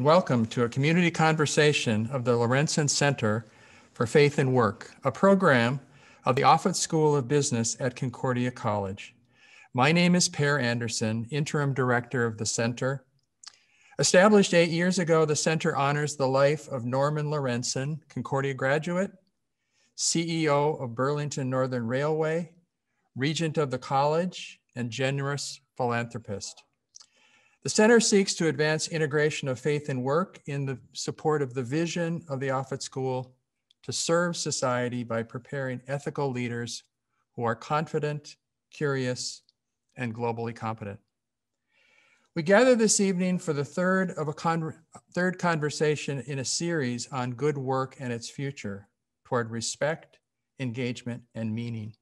Welcome to a community conversation of the Lorentzsen Center for Faith and Work, a program of the Offutt School of Business at Concordia College. My name is Per Anderson, Interim Director of the Center. Established 8 years ago, the Center honors the life of Norman Lorentzsen, Concordia graduate, CEO of Burlington Northern Railway, Regent of the College, and generous philanthropist. The Center seeks to advance integration of faith and work in the support of the vision of the Offutt School to serve society by preparing ethical leaders who are confident, curious, and globally competent. We gather this evening for the third conversation in a series on good work and its future toward respect, engagement, and meaning.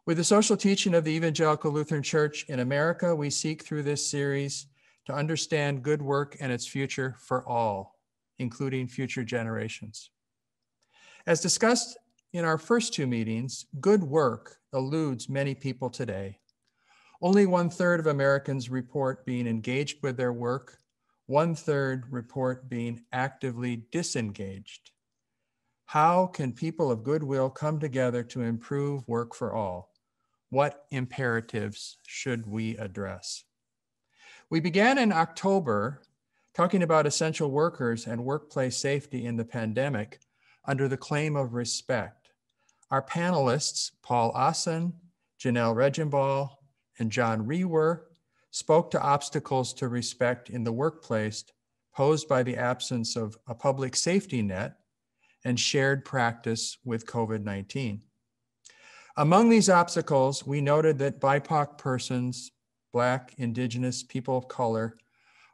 With the social teaching of the Evangelical Lutheran Church in America, we seek through this series to understand good work and its future for all, including future generations. As discussed in our first two meetings, good work eludes many people today. Only 1/3 of Americans report being engaged with their work. 1/3 report being actively disengaged. How can people of goodwill come together to improve work for all? What imperatives should we address? We began in October talking about essential workers and workplace safety in the pandemic under the claim of respect. Our panelists, Paul Assen, Janelle Regenball, and John Rewer, spoke to obstacles to respect in the workplace posed by the absence of a public safety net and shared practice with COVID-19. Among these obstacles, we noted that BIPOC persons, Black, Indigenous, people of color,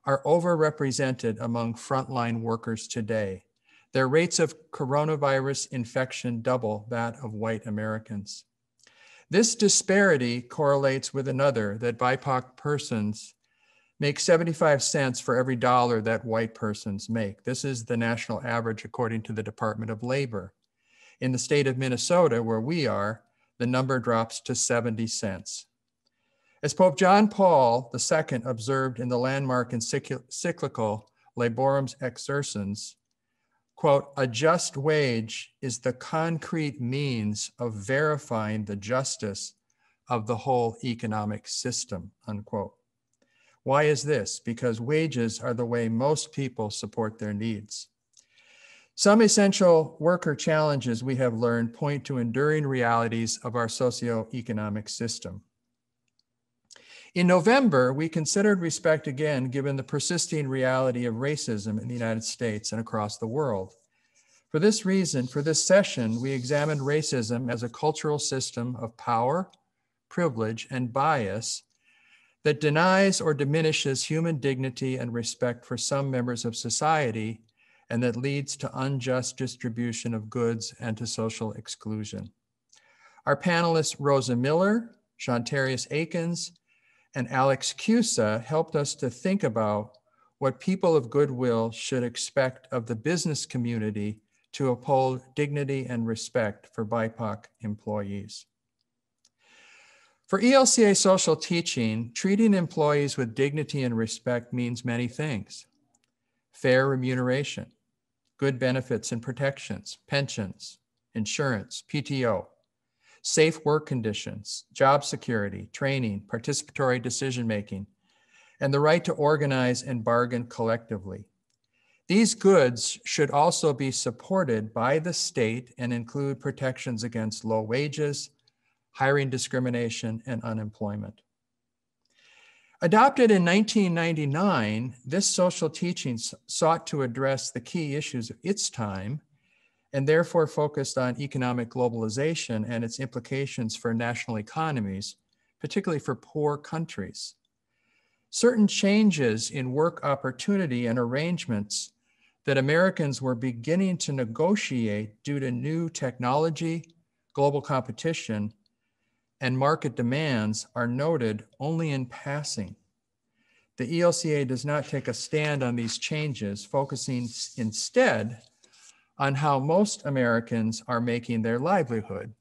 are overrepresented among frontline workers today. Their rates of coronavirus infection double that of white Americans. This disparity correlates with another, that BIPOC persons make 75 cents for every dollar that white persons make. This is the national average according to the Department of Labor. In the state of Minnesota, where we are, the number drops to 70 cents. As Pope John Paul II observed in the landmark encyclical Laborum's Exercens, quote, "A just wage is the concrete means of verifying the justice of the whole economic system," unquote. Why is this? Because wages are the way most people support their needs. Some essential worker challenges we have learned point to enduring realities of our socioeconomic system. In November, we considered respect again, given the persisting reality of racism in the United States and across the world. For this reason, for this session, we examined racism as a cultural system of power, privilege, and bias that denies or diminishes human dignity and respect for some members of society, and that leads to unjust distribution of goods and to social exclusion. Our panelists, Rosa Miller, Shantarius Akins, and Alex Cusa, helped us to think about what people of goodwill should expect of the business community to uphold dignity and respect for BIPOC employees. For ELCA social teaching, treating employees with dignity and respect means many things. Fair remuneration, good benefits and protections, pensions, insurance, PTO, safe work conditions, job security, training, participatory decision-making, and the right to organize and bargain collectively. These goods should also be supported by the state and include protections against low wages, hiring discrimination, and unemployment. Adopted in 1999, this social teaching sought to address the key issues of its time and therefore focused on economic globalization and its implications for national economies, particularly for poor countries. Certain changes in work opportunity and arrangements that Americans were beginning to negotiate due to new technology, global competition, and market demands are noted only in passing. The ELCA does not take a stand on these changes, focusing instead on how most Americans are making their livelihood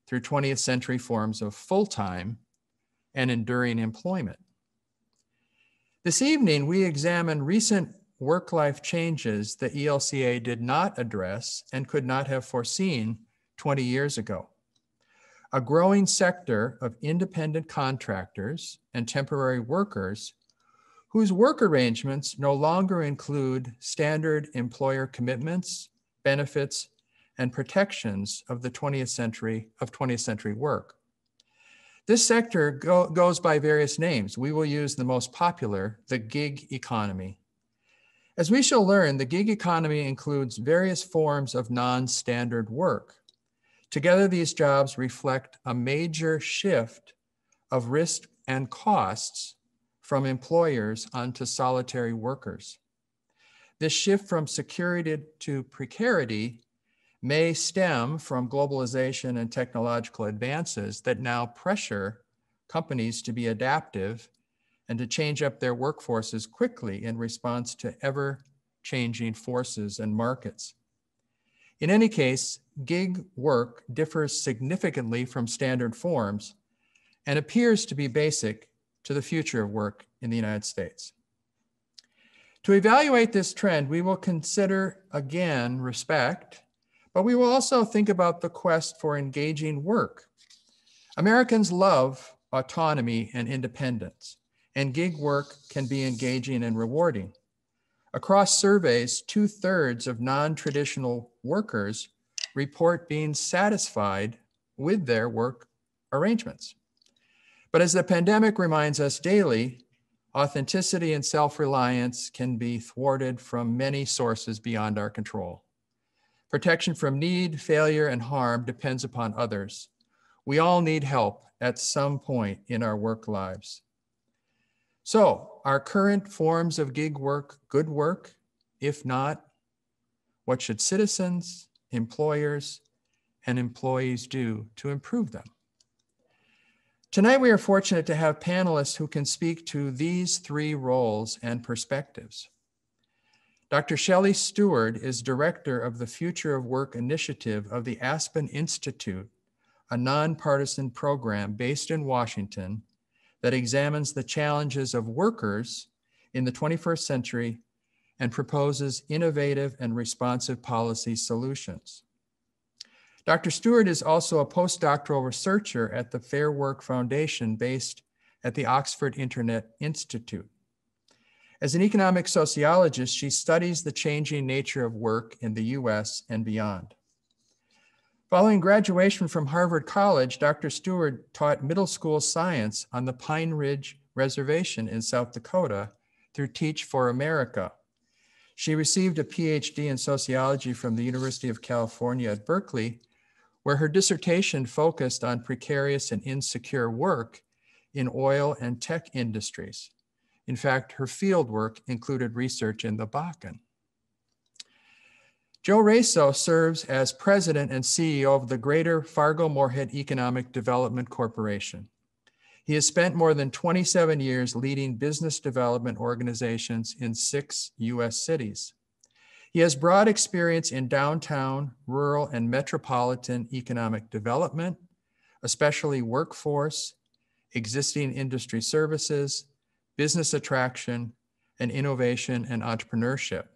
through 20th century forms of full-time and enduring employment. This evening, we examine recent work-life changes the ELCA did not address and could not have foreseen 20 years ago. A growing sector of independent contractors and temporary workers whose work arrangements no longer include standard employer commitments, benefits, and protections of the 20th century work. This sector goes by various names. We will use the most popular, the gig economy. As we shall learn, the gig economy includes various forms of non-standard work. Together, these jobs reflect a major shift of risk and costs from employers onto solitary workers. This shift from security to precarity may stem from globalization and technological advances that now pressure companies to be adaptive and to change up their workforces quickly in response to ever-changing forces and markets. In any case, gig work differs significantly from standard forms and appears to be basic to the future of work in the United States. To evaluate this trend, we will consider again respect, but we will also think about the quest for engaging work. Americans love autonomy and independence, and gig work can be engaging and rewarding. Across surveys, 2/3 of non-traditional workers report being satisfied with their work arrangements. But as the pandemic reminds us daily, authenticity and self-reliance can be thwarted from many sources beyond our control. Protection from need, failure, and harm depends upon others. We all need help at some point in our work lives. So, are current forms of gig work good work? If not, what should citizens, employers, and employees do to improve them? Tonight, we are fortunate to have panelists who can speak to these three roles and perspectives. Dr. Shelley Stewart is director of the Future of Work initiative of the Aspen Institute, a nonpartisan program based in Washington that examines the challenges of workers in the 21st century and proposes innovative and responsive policy solutions. Dr. Stewart is also a postdoctoral researcher at the Fair Work Foundation based at the Oxford Internet Institute. As an economic sociologist, she studies the changing nature of work in the US and beyond. Following graduation from Harvard College, Dr. Stewart taught middle school science on the Pine Ridge Reservation in South Dakota through Teach for America. She received a PhD in sociology from the University of California at Berkeley, where her dissertation focused on precarious and insecure work in oil and tech industries. In fact, her fieldwork included research in the Bakken. Joe Raso serves as president and CEO of the Greater Fargo-Moorhead Economic Development Corporation. He has spent more than 27 years leading business development organizations in 6 US cities. He has broad experience in downtown, rural, and metropolitan economic development, especially workforce, existing industry services, business attraction, and innovation and entrepreneurship.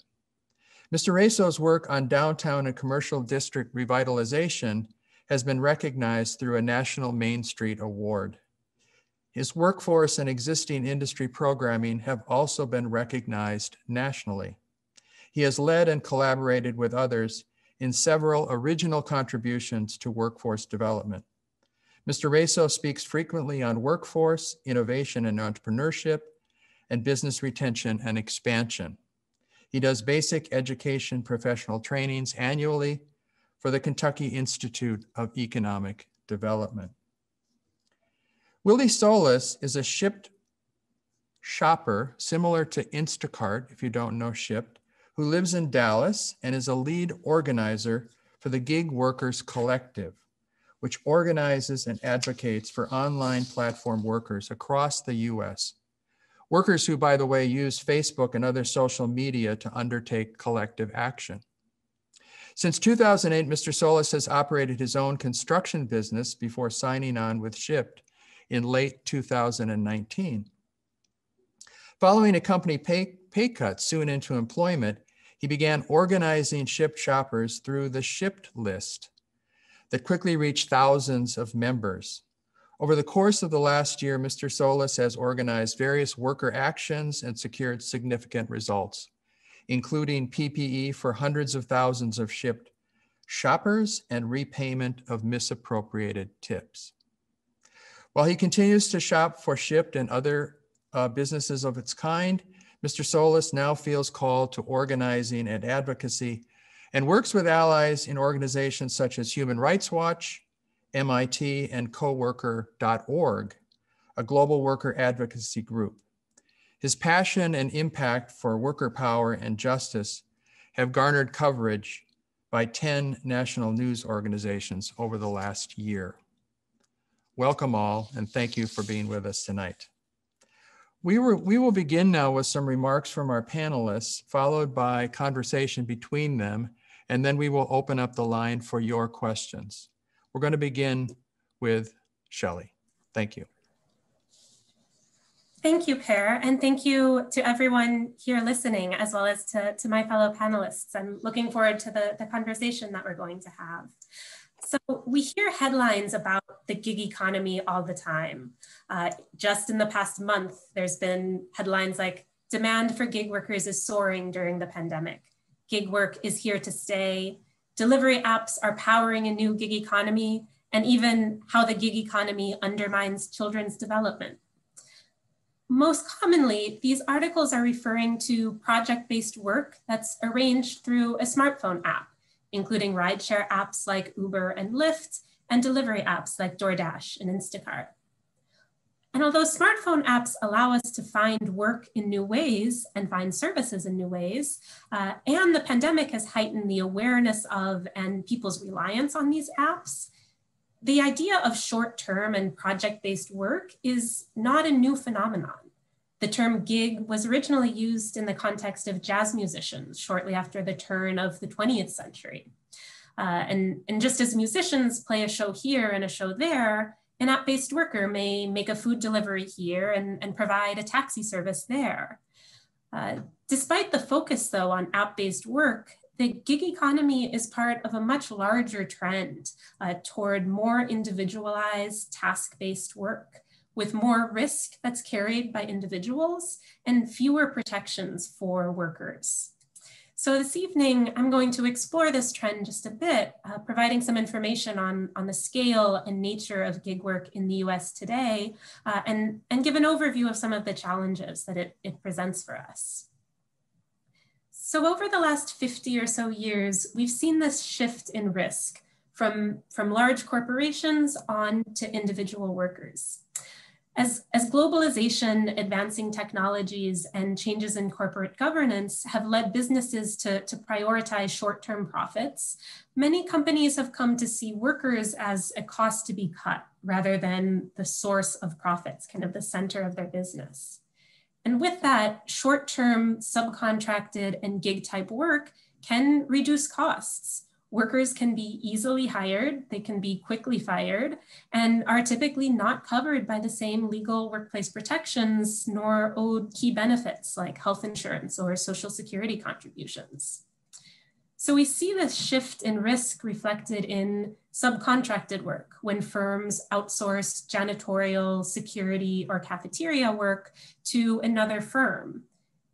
Mr. Raso's work on downtown and commercial district revitalization has been recognized through a National Main Street Award. His workforce and existing industry programming have also been recognized nationally. He has led and collaborated with others in several original contributions to workforce development. Mr. Raso speaks frequently on workforce, innovation and entrepreneurship, and business retention and expansion. He does basic education professional trainings annually for the Kentucky Institute of Economic Development. Willie Solis is a Shipt shopper similar to Instacart, if you don't know Shipt, who lives in Dallas and is a lead organizer for the Gig Workers Collective, which organizes and advocates for online platform workers across the US. Workers who, by the way, use Facebook and other social media to undertake collective action. Since 2008, Mr. Solis has operated his own construction business before signing on with Shipt in late 2019. Following a company pay cuts soon into employment, he began organizing Shipt shoppers through the Shipt list that quickly reached thousands of members. Over the course of the last year, Mr. Solis has organized various worker actions and secured significant results, including PPE for hundreds of thousands of Shipt shoppers and repayment of misappropriated tips. While he continues to shop for Shipt and other businesses of its kind, Mr. Solis now feels called to organizing and advocacy and works with allies in organizations such as Human Rights Watch, MIT, and coworker.org, a global worker advocacy group. His passion and impact for worker power and justice have garnered coverage by 10 national news organizations over the last year. Welcome all, and thank you for being with us tonight. We will begin now with some remarks from our panelists, followed by conversation between them, and then we will open up the line for your questions. We're going to begin with Shelley. Thank you. Thank you, Per, and thank you to everyone here listening, as well as to my fellow panelists. I'm looking forward to the conversation that we're going to have. So we hear headlines about the gig economy all the time. Just in the past month, there's been headlines like demand for gig workers is soaring during the pandemic. Gig work is here to stay. Delivery apps are powering a new gig economy, and even how the gig economy undermines children's development. Most commonly, these articles are referring to project-based work that's arranged through a smartphone app, including rideshare apps like Uber and Lyft, and delivery apps like DoorDash and Instacart. And although smartphone apps allow us to find work in new ways and find services in new ways, and the pandemic has heightened the awareness of and people's reliance on these apps, the idea of short-term and project-based work is not a new phenomenon. The term gig was originally used in the context of jazz musicians shortly after the turn of the 20th century. And just as musicians play a show here and a show there, an app-based worker may make a food delivery here and provide a taxi service there. Despite the focus, though, on app-based work, the gig economy is part of a much larger trend toward more individualized, task-based work, with more risk that's carried by individuals and fewer protections for workers. So this evening, I'm going to explore this trend just a bit, providing some information on the scale and nature of gig work in the US today, and give an overview of some of the challenges that it presents for us. So over the last 50 or so years, we've seen this shift in risk from large corporations on to individual workers. As globalization, advancing technologies, and changes in corporate governance have led businesses to prioritize short-term profits, many companies have come to see workers as a cost to be cut rather than the source of profits, kind of the center of their business. And with that, short-term, subcontracted, and gig-type work can reduce costs. Workers can be easily hired, they can be quickly fired, and are typically not covered by the same legal workplace protections nor owed key benefits like health insurance or Social Security contributions. So we see this shift in risk reflected in subcontracted work when firms outsource janitorial, security, or cafeteria work to another firm.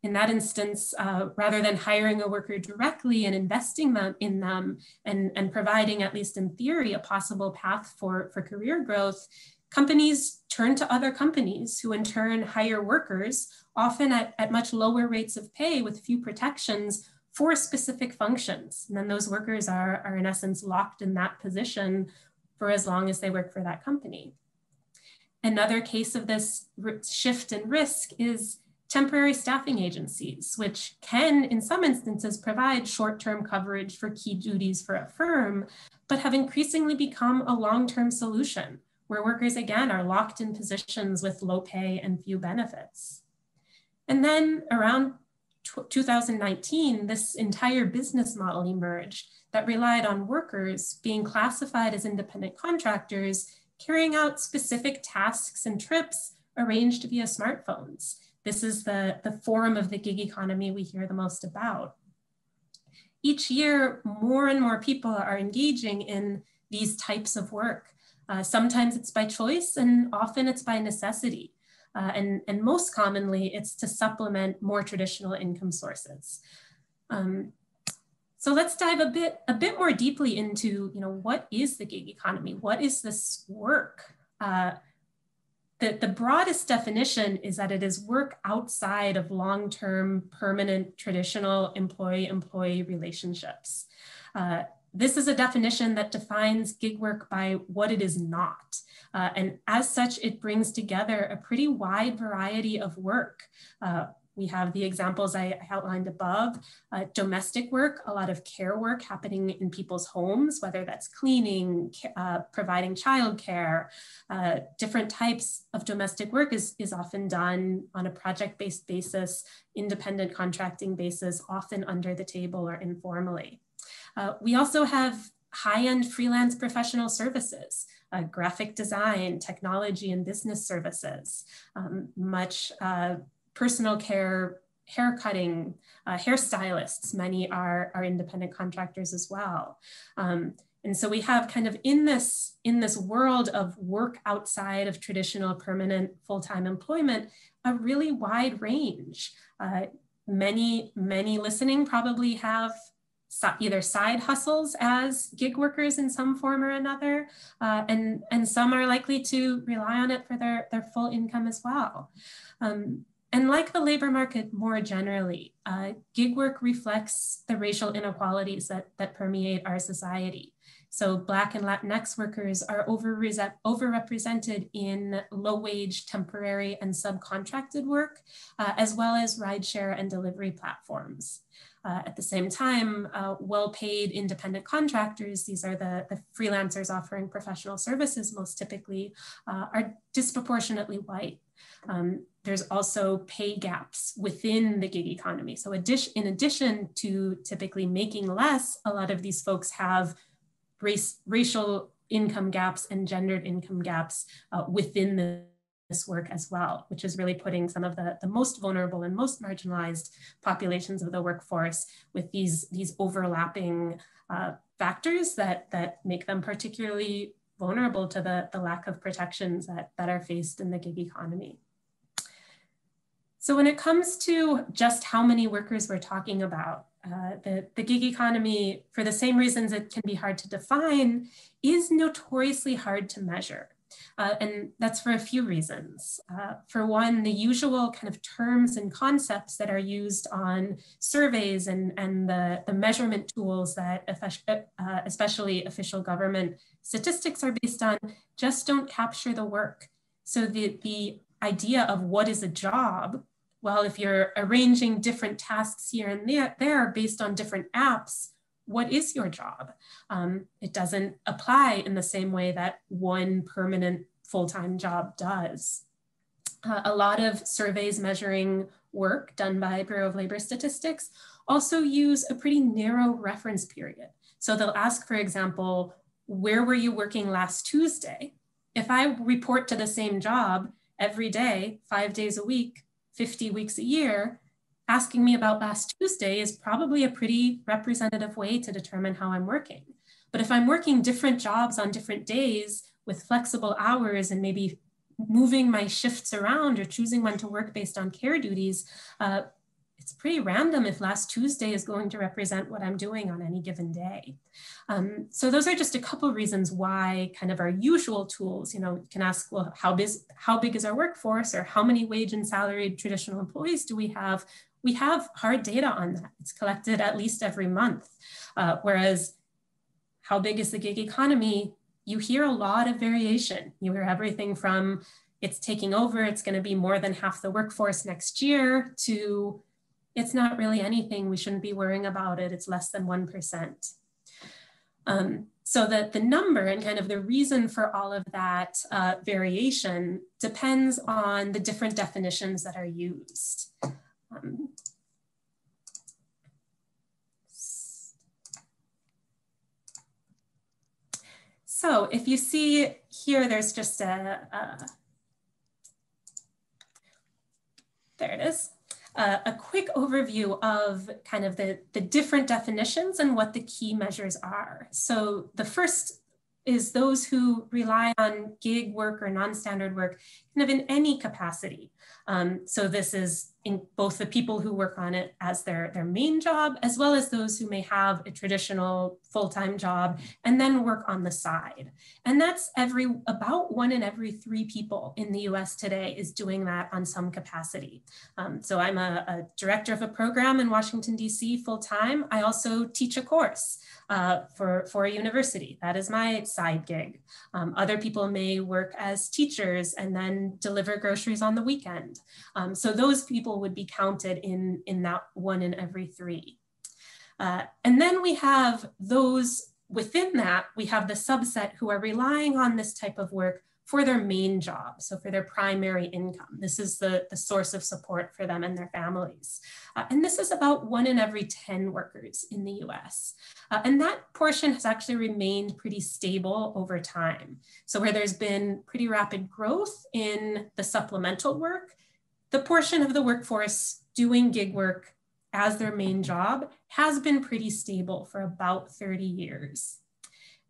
In that instance, rather than hiring a worker directly and investing in them and providing, at least in theory, a possible path for career growth, companies turn to other companies who in turn hire workers, often at much lower rates of pay with few protections for specific functions. And then those workers are in essence locked in that position for as long as they work for that company. Another case of this shift in risk is temporary staffing agencies, which can, in some instances, provide short-term coverage for key duties for a firm, but have increasingly become a long-term solution, where workers, again, are locked in positions with low pay and few benefits. And then around 2019, this entire business model emerged that relied on workers being classified as independent contractors, carrying out specific tasks and trips arranged via smartphones. This is the form of the gig economy we hear the most about. Each year, more and more people are engaging in these types of work. Sometimes it's by choice and often it's by necessity. And most commonly, it's to supplement more traditional income sources. So let's dive a bit more deeply into, what is the gig economy? What is this work? The broadest definition is that it is work outside of long-term, permanent, traditional employee-employee relationships. This is a definition that defines gig work by what it is not. And as such, it brings together a pretty wide variety of work. We have the examples I outlined above, domestic work, a lot of care work happening in people's homes, whether that's cleaning, providing childcare. Different types of domestic work is often done on a project-based basis, independent contracting basis, often under the table or informally. We also have high-end freelance professional services, graphic design, technology and business services, much personal care, hair cutting, hairstylists, many are independent contractors as well. And so we have kind of in this world of work outside of traditional permanent full-time employment, a really wide range. Many listening probably have either side hustles as gig workers in some form or another, and some are likely to rely on it for their full income as well. And like the labor market more generally, gig work reflects the racial inequalities that permeate our society. So Black and Latinx workers are overrepresented in low-wage, temporary, and subcontracted work, as well as rideshare and delivery platforms. At the same time, well-paid independent contractors, these are the freelancers offering professional services most typically, are disproportionately white. There's also pay gaps within the gig economy. So in addition to typically making less, a lot of these folks have racial income gaps and gendered income gaps within this work as well, which is really putting some of the most vulnerable and most marginalized populations of the workforce with these overlapping factors that make them particularly vulnerable to the lack of protections that are faced in the gig economy. So when it comes to just how many workers we're talking about, the gig economy, for the same reasons it can be hard to define, is notoriously hard to measure. And that's for a few reasons. For one, the usual kind of terms and concepts that are used on surveys and the measurement tools that especially official government statistics are based on just don't capture the work. So the idea of what is a job, well, if you're arranging different tasks here and there based on different apps, what is your job? It doesn't apply in the same way that one permanent full-time job does. A lot of surveys measuring work done by Bureau of Labor Statistics also use a pretty narrow reference period. So they'll ask, for example, where were you working last Tuesday? If I report to the same job every day, 5 days a week, 50 weeks a year, asking me about last Tuesday is probably a pretty representative way to determine how I'm working. But if I'm working different jobs on different days with flexible hours and maybe moving my shifts around or choosing when to work based on care duties, it's pretty random if last Tuesday is going to represent what I'm doing on any given day. So those are just a couple of reasons why kind of our usual tools, you can ask, well, how big is our workforce, or how many wage and salaried traditional employees do we have? We have hard data on that. It's collected at least every month. Whereas how big is the gig economy? You hear a lot of variation. You hear everything from it's taking over, it's going to be more than half the workforce next year, to it's not really anything, we shouldn't be worrying about it, it's less than 1%. So that the number and kind of the reason for all of that variation depends on the different definitions that are used. So if you see here, there's just there there it is. A quick overview of kind of the different definitions and what the key measures are. So the first is those who rely on gig work or non-standard work kind of in any capacity. So this is in both the people who work on it as their main job, as well as those who may have a traditional full-time job and then work on the side. And that's about 1 in every 3 people in the US today is doing that on some capacity. So I'm a director of a program in Washington, DC full-time. I also teach a course for a university. That is my side gig. Other people may work as teachers and then deliver groceries on the weekend. So those people would be counted in that 1 in every 3. And then we have those within that, we have the subset who are relying on this type of work for their main job, so for their primary income. This is the source of support for them and their families. And this is about 1 in every 10 workers in the US. And that portion has actually remained pretty stable over time. So where there's been pretty rapid growth in the supplemental work, the portion of the workforce doing gig work as their main job has been pretty stable for about 30 years.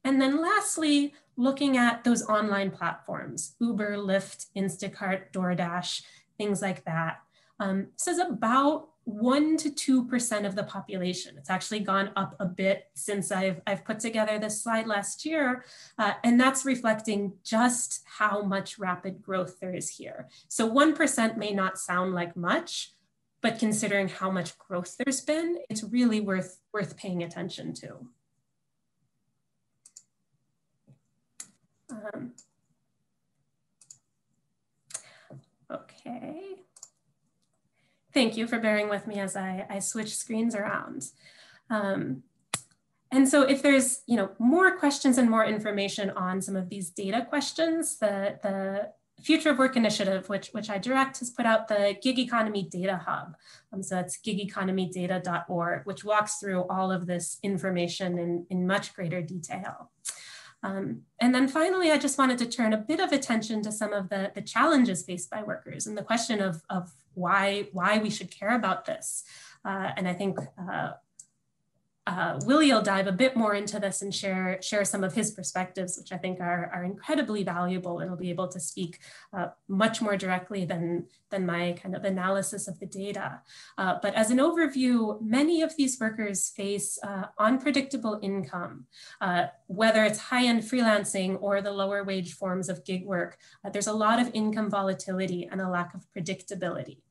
And then lastly, looking at those online platforms, Uber, Lyft, Instacart, DoorDash, things like that. This is about 1 to 2% of the population. It's actually gone up a bit since I've put together this slide last year, and that's reflecting just how much rapid growth there is here. So 1% may not sound like much, but considering how much growth there's been, it's really worth paying attention to. Okay. Thank you for bearing with me as I switch screens around. And so if there's more questions and more information on some of these data questions, the Future of Work Initiative, which I direct, has put out the Gig Economy Data Hub. So that's gigeconomydata.org, which walks through all of this information in much greater detail. And then finally, I just wanted to turn a bit of attention to some of the challenges faced by workers and the question of why we should care about this. And I think Willie will dive a bit more into this and share some of his perspectives, which I think are incredibly valuable and will be able to speak much more directly than my kind of analysis of the data. But as an overview, many of these workers face unpredictable income, whether it's high-end freelancing or the lower wage forms of gig work. There's a lot of income volatility and a lack of predictability.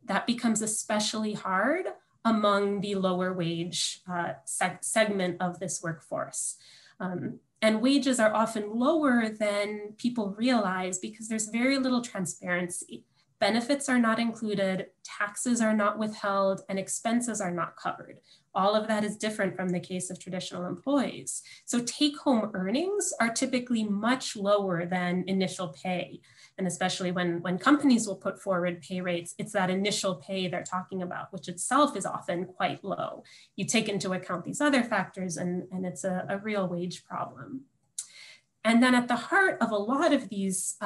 That becomes especially hard among the lower wage segment of this workforce. And wages are often lower than people realize because there's very little transparency. Benefits are not included, taxes are not withheld, and expenses are not covered. All of that is different from the case of traditional employees. So take-home earnings are typically much lower than initial pay. And especially when companies will put forward pay rates, it's that initial pay they're talking about, which itself is often quite low. You take into account these other factors and it's a real wage problem. And then at the heart of a lot of these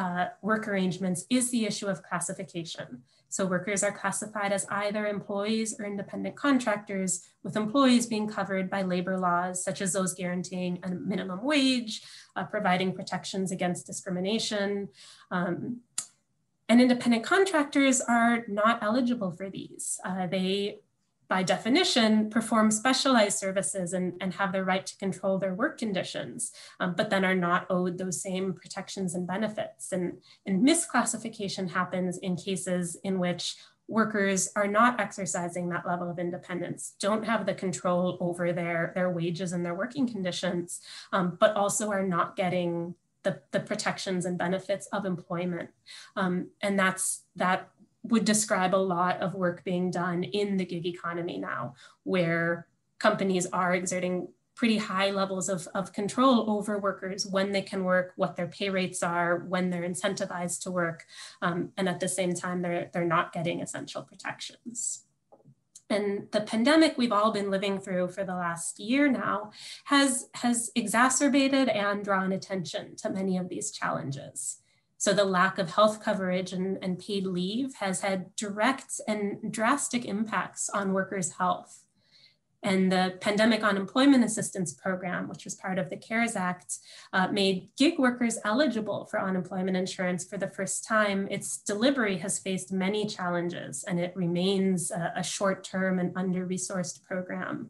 work arrangements is the issue of classification. So workers are classified as either employees or independent contractors, with employees being covered by labor laws, such as those guaranteeing a minimum wage, providing protections against discrimination. And independent contractors are not eligible for these. They, by definition, perform specialized services and have the right to control their work conditions, but then are not owed those same protections and benefits. And misclassification happens in cases in which workers are not exercising that level of independence, don't have the control over their wages and their working conditions, but also are not getting the protections and benefits of employment. And that would describe a lot of work being done in the gig economy now, where companies are exerting pretty high levels of control over workers, when they can work, what their pay rates are, when they're incentivized to work, and at the same time, they're not getting essential protections. And the pandemic we've all been living through for the last year now has exacerbated and drawn attention to many of these challenges. So the lack of health coverage and paid leave has had direct and drastic impacts on workers' health. And the Pandemic Unemployment Assistance Program, which was part of the CARES Act, made gig workers eligible for unemployment insurance for the first time. Its delivery has faced many challenges, and it remains a short-term and under-resourced program.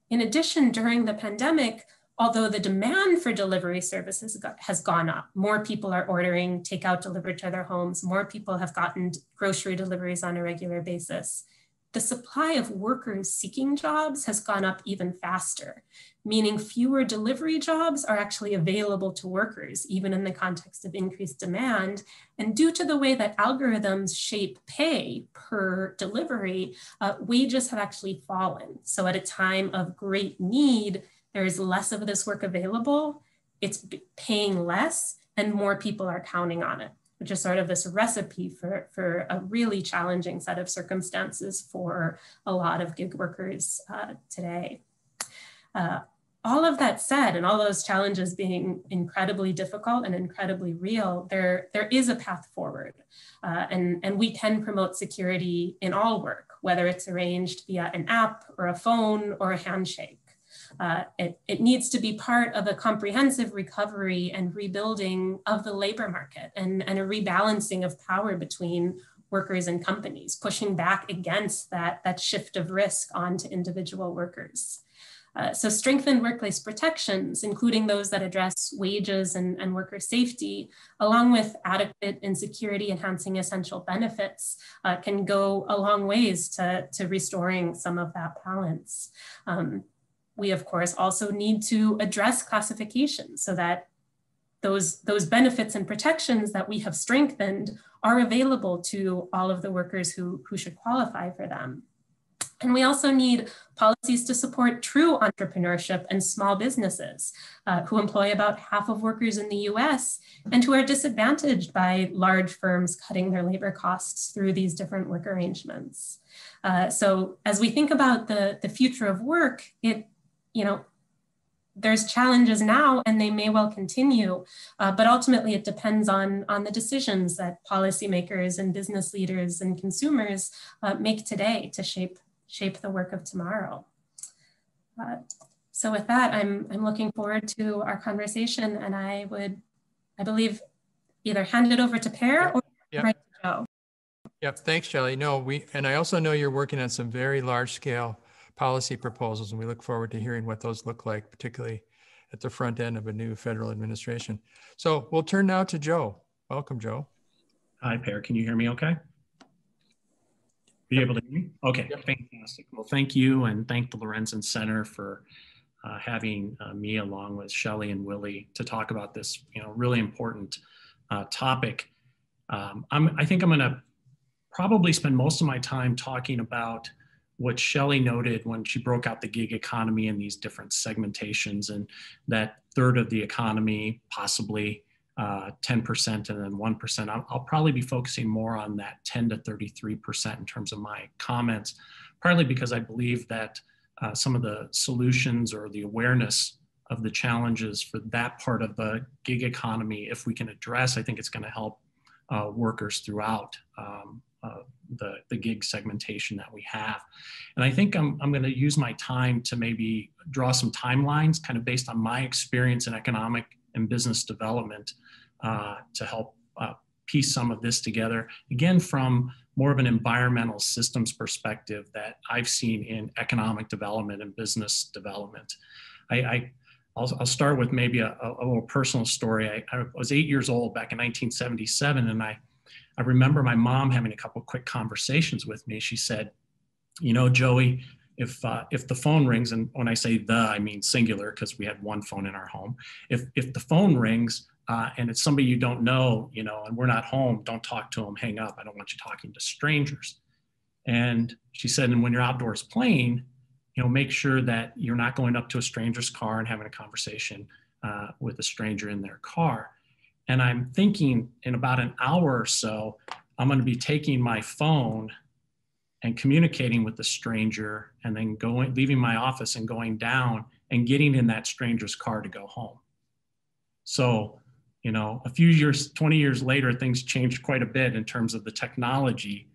In addition, during the pandemic, although the demand for delivery services has gone up, more people are ordering takeout delivered to their homes, more people have gotten grocery deliveries on a regular basis, the supply of workers seeking jobs has gone up even faster, meaning fewer delivery jobs are actually available to workers, even in the context of increased demand. And due to the way that algorithms shape pay per delivery, wages have actually fallen. So at a time of great need, there is less of this work available, it's paying less, and more people are counting on it, which is sort of this recipe for a really challenging set of circumstances for a lot of gig workers today. All of that said, and all those challenges being incredibly difficult and incredibly real, there is a path forward. And we can promote security in all work, whether it's arranged via an app or a phone or a handshake. It needs to be part of a comprehensive recovery and rebuilding of the labor market and a rebalancing of power between workers and companies, pushing back against that shift of risk onto individual workers. So strengthened workplace protections, including those that address wages and worker safety, along with adequate and security enhancing essential benefits, can go a long ways to restoring some of that balance. We, of course, also need to address classification so that those benefits and protections that we have strengthened are available to all of the workers who should qualify for them. And we also need policies to support true entrepreneurship and small businesses who employ about half of workers in the US and who are disadvantaged by large firms cutting their labor costs through these different work arrangements. So as we think about the future of work, there's challenges now and they may well continue, but ultimately it depends on the decisions that policymakers and business leaders and consumers make today to shape the work of tomorrow. So with that, I'm looking forward to our conversation, and I believe, either hand it over to Per or right to Joe. Yep, thanks, Shelley. No, and I also know you're working on some very large scale policy proposals, and we look forward to hearing what those look like, particularly at the front end of a new federal administration. So we'll turn now to Joe. Welcome, Joe. Hi, Per. Can you hear me okay? Are you able to hear me? Okay, yep. Fantastic. Well, thank you, and thank the Lorentzsen Center for having me along with Shelley and Willie to talk about this, really important topic. I think I'm going to probably spend most of my time talking about what Shelley noted when she broke out the gig economy in these different segmentations, and that third of the economy, possibly 10% and then 1%. I'll probably be focusing more on that 10 to 33% in terms of my comments, partly because I believe that some of the solutions or the awareness of the challenges for that part of the gig economy, if we can address, I think it's going to help workers throughout the gig segmentation that we have. And I think I'm going to use my time to maybe draw some timelines kind of based on my experience in economic and business development to help piece some of this together, again, from more of an environmental systems perspective that I've seen in economic development and business development. I'll start with maybe a little personal story. I was 8 years old back in 1977, and I remember my mom having a couple quick conversations with me. She said, Joey, if the phone rings, and when I say I mean singular because we had one phone in our home. If the phone rings and it's somebody you don't know, and we're not home, don't talk to them, hang up. I don't want you talking to strangers. And she said, and when you're outdoors playing, make sure that you're not going up to a stranger's car and having a conversation with a stranger in their car. And I'm thinking in about an hour or so, I'm going to be taking my phone and communicating with the stranger and then leaving my office and going down and getting in that stranger's car to go home. So You know, a few years, 20 years later, things changed quite a bit in terms of the technology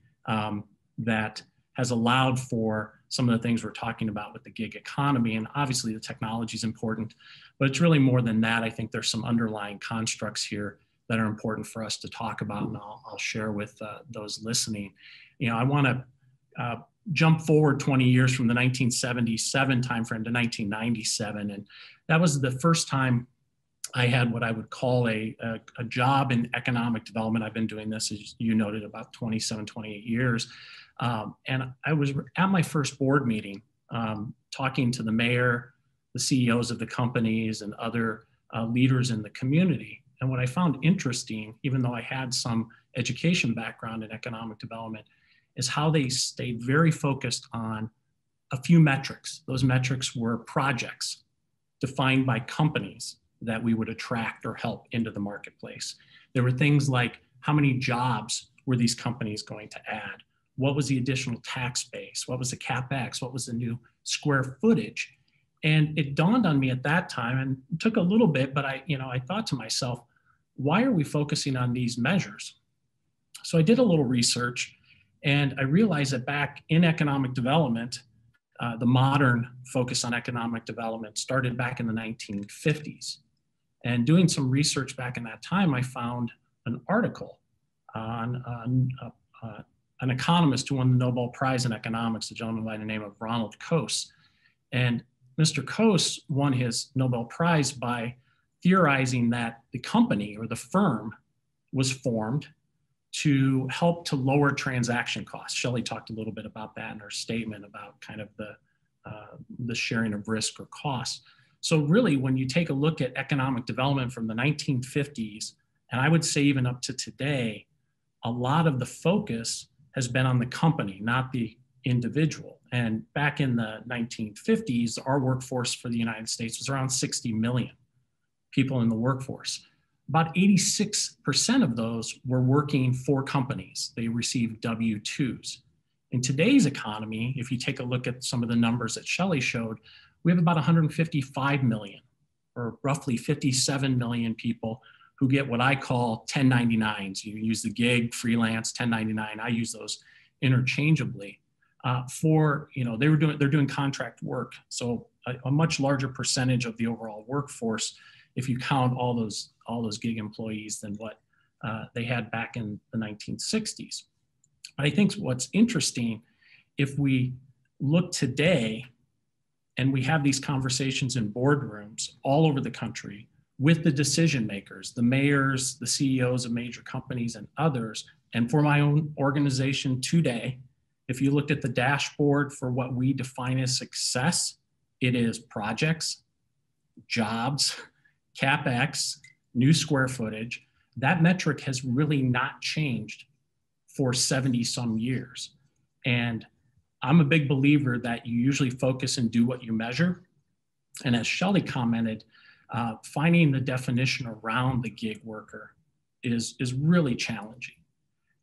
that has allowed for some of the things we're talking about with the gig economy. And obviously the technology is important, but it's really more than that. I think there's some underlying constructs here that are important for us to talk about, and I'll share with those listening. You know, I want to jump forward 20 years from the 1977 timeframe to 1997. And that was the first time I had what I would call a job in economic development. I've been doing this, as you noted, about 27, 28 years. And I was at my first board meeting, talking to the mayor, the CEOs of the companies, and other leaders in the community. And what I found interesting, even though I had some education background in economic development, is how they stayed very focused on a few metrics. Those metrics were projects defined by companies that we would attract or help into the marketplace. There were things like how many jobs were these companies going to add? What was the additional tax base? What was the CapEx? What was the new square footage? And it dawned on me at that time, and it took a little bit, but I thought to myself, why are we focusing on these measures? So I did a little research, and I realized that back in economic development, the modern focus on economic development started back in the 1950s. And doing some research back in that time, I found an article on an economist who won the Nobel Prize in economics, a gentleman by the name of Ronald Coase. And Mr. Coase won his Nobel Prize by theorizing that the company or the firm was formed to help to lower transaction costs. Shelley talked a little bit about that in her statement about kind of the sharing of risk or costs. So really, when you take a look at economic development from the 1950s, and I would say even up to today, a lot of the focus has been on the company, not the individual. And back in the 1950s, our workforce for the United States was around 60 million people in the workforce. About 86% of those were working for companies. They received W-2s. In today's economy, if you take a look at some of the numbers that Shelley showed, we have about 155 million, or roughly 57 million people who get what I call 1099s. You use the gig, freelance, 1099. I use those interchangeably. They're doing contract work. So a much larger percentage of the overall workforce, if you count all those gig employees, than what they had back in the 1960s. But I think what's interesting, if we look today and we have these conversations in boardrooms all over the country with the decision makers, the mayors, the CEOs of major companies and others, and for my own organization today, if you looked at the dashboard for what we define as success, it is projects, jobs, CapEx, new square footage. That metric has really not changed for 70 some years. And I'm a big believer that you usually focus and do what you measure. And as Shelley commented, finding the definition around the gig worker is really challenging.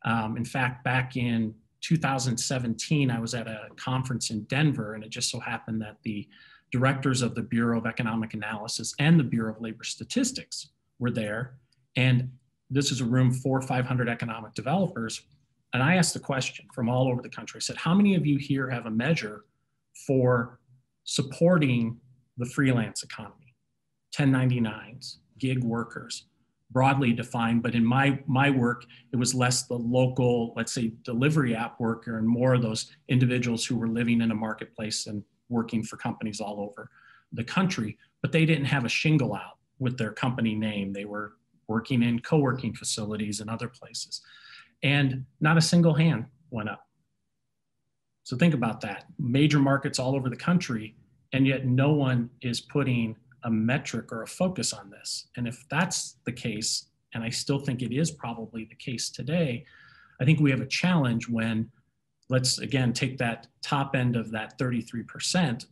In fact, back in 2017, I was at a conference in Denver, and it just so happened that the directors of the Bureau of Economic Analysis and the Bureau of Labor Statistics were there. And this is a room for 500 economic developers. And I asked the question from all over the country. I said, how many of you here have a measure for supporting the freelance economy? 1099s, gig workers, broadly defined, but in my work, it was less the local, let's say, delivery app worker and more of those individuals who were living in a marketplace and working for companies all over the country, but they didn't have a shingle out with their company name. They were working in co-working facilities and other places. And not a single hand went up. So think about that. Major markets all over the country, and yet no one is putting a metric or a focus on this. And if that's the case, and I still think it is probably the case today, I think we have a challenge when, let's again take that top end of that 33%,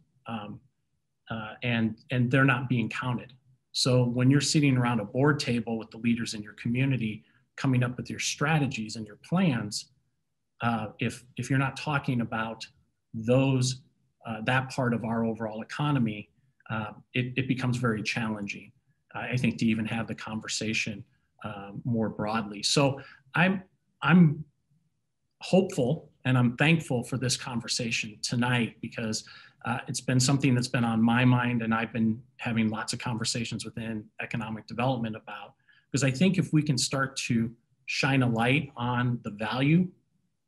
and they're not being counted. So when you're sitting around a board table with the leaders in your community, coming up with your strategies and your plans, if you're not talking about those, that part of our overall economy, it becomes very challenging. I think to even have the conversation more broadly. So I'm hopeful and I'm thankful for this conversation tonight, because it's been something that's been on my mind, and I've been having lots of conversations within economic development about, because I think if we can start to shine a light on the value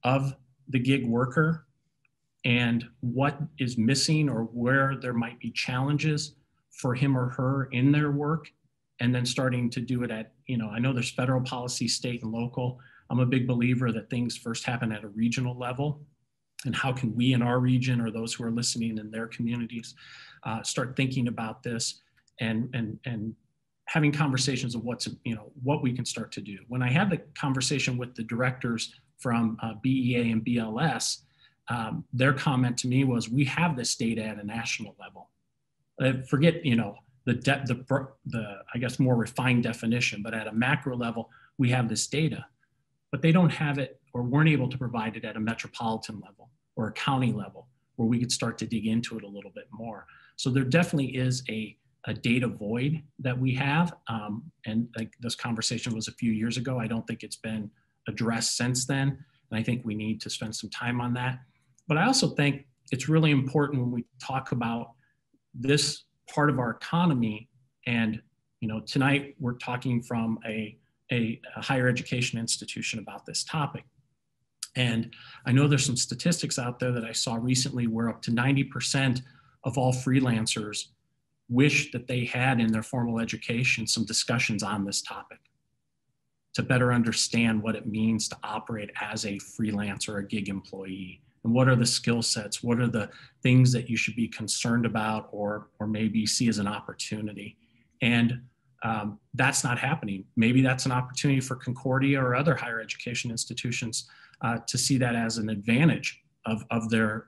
of the gig worker and what is missing or where there might be challenges for him or her in their work, and then starting to do it at, I know there's federal policy, state and local. I'm a big believer that things first happen at a regional level. And how can we in our region, or those who are listening in their communities, start thinking about this and having conversations of what we can start to do. When I had the conversation with the directors from BEA and BLS, their comment to me was, we have this data at a national level. Forget, the I guess more refined definition, but at a macro level, we have this data, but they don't have it or weren't able to provide it at a metropolitan level or a county level where we could start to dig into it a little bit more. So there definitely is a data void that we have. And like this conversation was a few years ago. I don't think it's been addressed since then. And I think we need to spend some time on that. But I also think it's really important when we talk about this part of our economy. And, tonight we're talking from a higher education institution about this topic. And I know there's some statistics out there that I saw recently where up to 90% of all freelancers wish that they had in their formal education some discussions on this topic to better understand what it means to operate as a freelancer or a gig employee. And what are the skill sets? What are the things that you should be concerned about or maybe see as an opportunity? And that's not happening. Maybe that's an opportunity for Concordia or other higher education institutions to see that as an advantage of their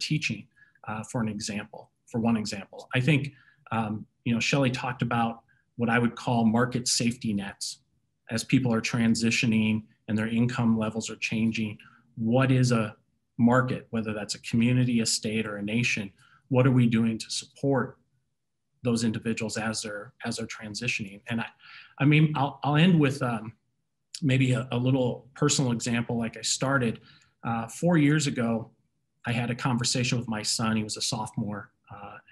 teaching. For one example, I think Shelley talked about what I would call market safety nets as people are transitioning and their income levels are changing. What is a market, whether that's a community, a state, or a nation? What are we doing to support those individuals as they're transitioning? And I'll end with maybe a little personal example. Like I started 4 years ago, I had a conversation with my son. He was a sophomore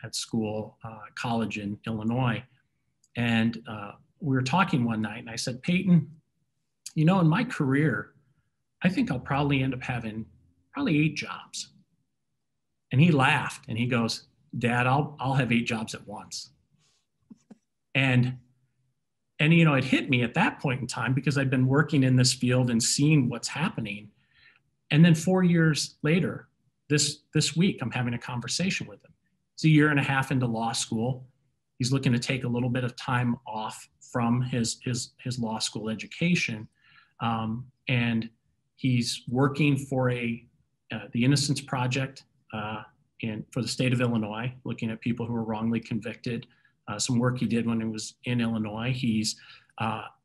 at school, college in Illinois. And we were talking one night and I said, Peyton, in my career, I think I'll probably end up having 8 jobs. And he laughed and he goes, Dad, I'll have 8 jobs at once. And it hit me at that point in time because I'd been working in this field and seeing what's happening. And then 4 years later, this week, I'm having a conversation with him. He's a year and a half into law school. He's looking to take a little bit of time off from his law school education. And he's working for the Innocence Project for the state of Illinois, looking at people who are wrongly convicted. Some work he did when he was in Illinois. He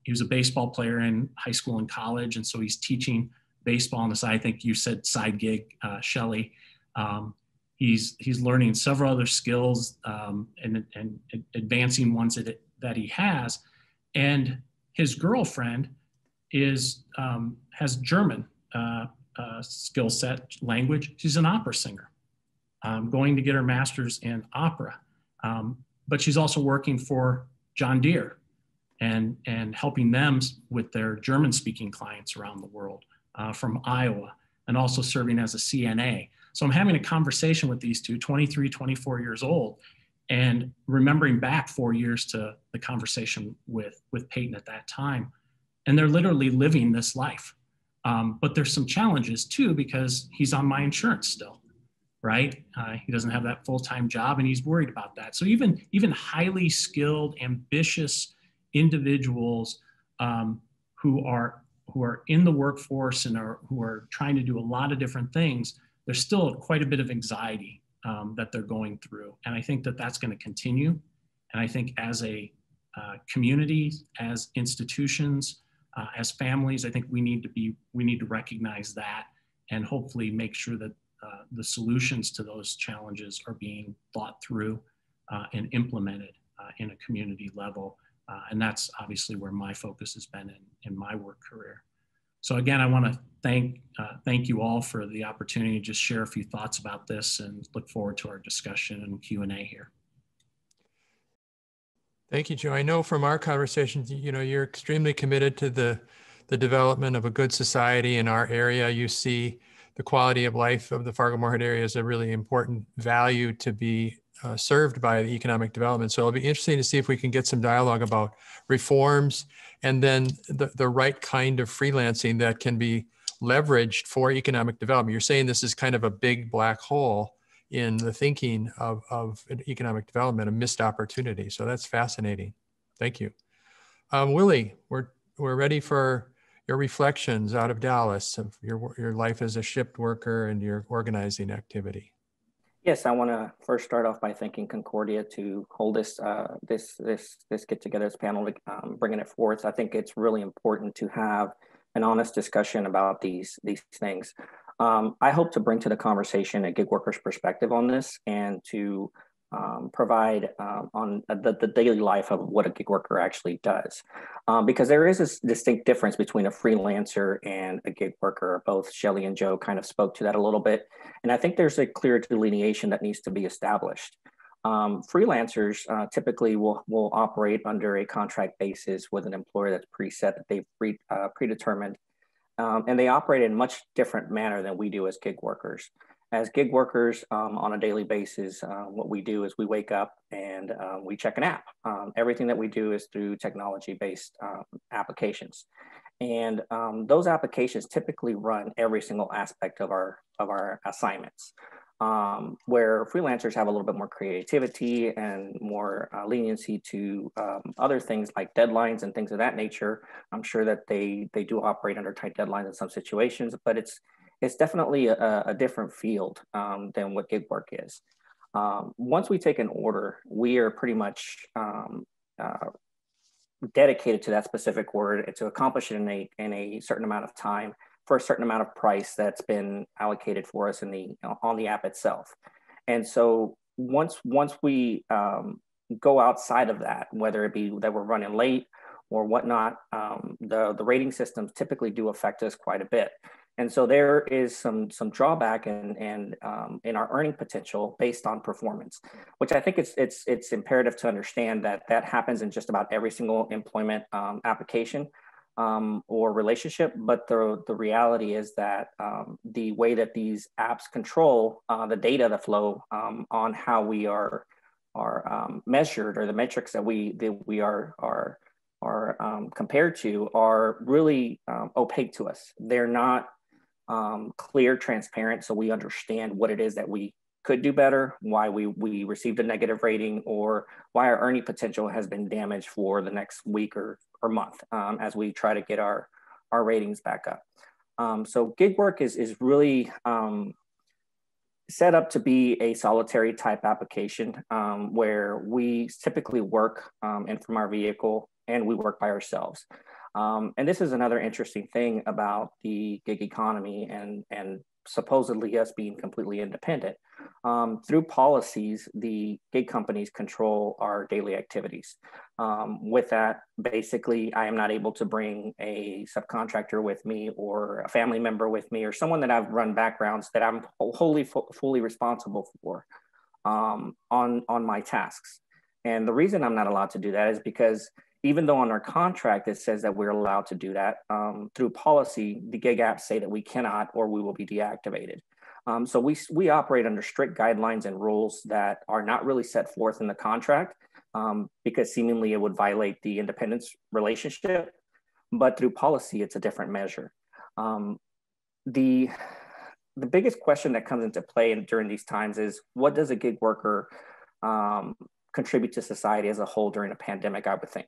was a baseball player in high school and college, and so he's teaching baseball on the side. I think you said side gig, Shelley. He's learning several other skills and advancing ones that he has. And his girlfriend has German skill set, language. She's an opera singer, going to get her master's in opera. But she's also working for John Deere and helping them with their German-speaking clients around the world from Iowa, and also serving as a CNA. So I'm having a conversation with these two, 23, 24 years old, and remembering back 4 years to the conversation with Peyton at that time. And they're literally living this life. But there's some challenges too, because he's on my insurance still, right? He doesn't have that full-time job and he's worried about that. So even highly skilled, ambitious individuals who are in the workforce and who are trying to do a lot of different things, there's still quite a bit of anxiety that they're going through. And I think that that's going to continue. And I think as a community, as institutions, as families, I think we need to recognize that and hopefully make sure that the solutions to those challenges are being thought through and implemented in a community level And that's obviously where my focus has been in my work career. So again, I want to thank you all for the opportunity to just share a few thoughts about this, and look forward to our discussion and Q&A here. Thank you, Joe. I know from our conversations, you're extremely committed to the development of a good society in our area. You see the quality of life of the Fargo-Moorhead area as a really important value to be served by the economic development. So it'll be interesting to see if we can get some dialogue about reforms and then the right kind of freelancing that can be leveraged for economic development. You're saying this is kind of a big black hole in the thinking of economic development, a missed opportunity. So that's fascinating. Thank you. Willie, we're ready for your reflections out of Dallas of your life as a shipped worker and your organizing activity. Yes, I want to first start off by thanking Concordia to hold this get together, this panel, bringing it forth. I think it's really important to have an honest discussion about these things. I hope to bring to the conversation a gig worker's perspective on this, and to provide on the daily life of what a gig worker actually does. Because there is a distinct difference between a freelancer and a gig worker. Both Shelley and Joe kind of spoke to that a little bit. And I think there's a clear delineation that needs to be established. Freelancers typically will operate under a contract basis with an employer that's preset, that they've predetermined. And they operate in a much different manner than we do as gig workers. As gig workers on a daily basis, what we do is we wake up and we check an app. Everything that we do is through technology-based applications. And those applications typically run every single aspect of our assignments. Where freelancers have a little bit more creativity and more leniency to other things like deadlines and things of that nature. I'm sure that they do operate under tight deadlines in some situations, but it's definitely a different field than what gig work is. Once we take an order, we are pretty much dedicated to that specific order and to accomplish it in a certain amount of time, for a certain amount of price that's been allocated for us on the app itself. And so once we go outside of that, whether it be that we're running late or whatnot, the rating systems typically do affect us quite a bit. And so there is some drawback in our earning potential based on performance, which I think it's imperative to understand that happens in just about every single employment application or relationship. But the reality is that the way that these apps control the data, the flow on how we are measured, or the metrics that we are compared to, are really opaque to us. They're not clear, transparent, so we understand what it is that we could do better, why we received a negative rating, or why our earning potential has been damaged for the next week or month as we try to get our ratings back up. So gig work is really set up to be a solitary type application where we typically work in from our vehicle, and we work by ourselves. And this is another interesting thing about the gig economy and supposedly us being completely independent. Through policies, the gig companies control our daily activities. With that, basically, I am not able to bring a subcontractor with me, or a family member with me, or someone that I've run backgrounds that I'm fully responsible for on my tasks. And the reason I'm not allowed to do that is because even though on our contract it says that we're allowed to do that, through policy, the gig apps say that we cannot, or we will be deactivated. So we operate under strict guidelines and rules that are not really set forth in the contract, because seemingly it would violate the independence relationship. But through policy, it's a different measure. The biggest question that comes into play during these times is, what does a gig worker contribute to society as a whole during a pandemic, I would think.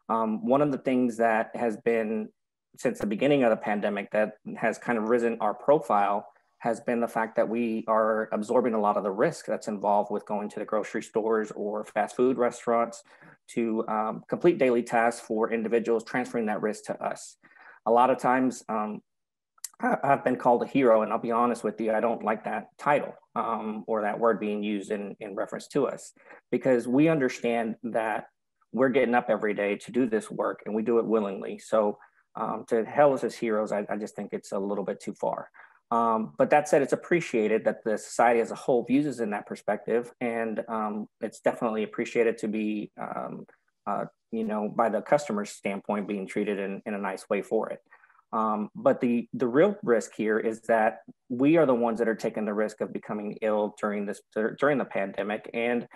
One of the things that has been, since the beginning of the pandemic, that has kind of risen our profile has been the fact that we are absorbing a lot of the risk that's involved with going to the grocery stores or fast food restaurants to complete daily tasks for individuals, transferring that risk to us. A lot of times, I've been called a hero, and I'll be honest with you, I don't like that title or that word being used in reference to us, because we understand that we're getting up every day to do this work, and we do it willingly. So to hail us as heroes, I just think it's a little bit too far. But that said, it's appreciated that the society as a whole views us in that perspective, and it's definitely appreciated to be, by the customer's standpoint, being treated in a nice way for it. But the real risk here is that we are the ones that are taking the risk of becoming ill during the pandemic, and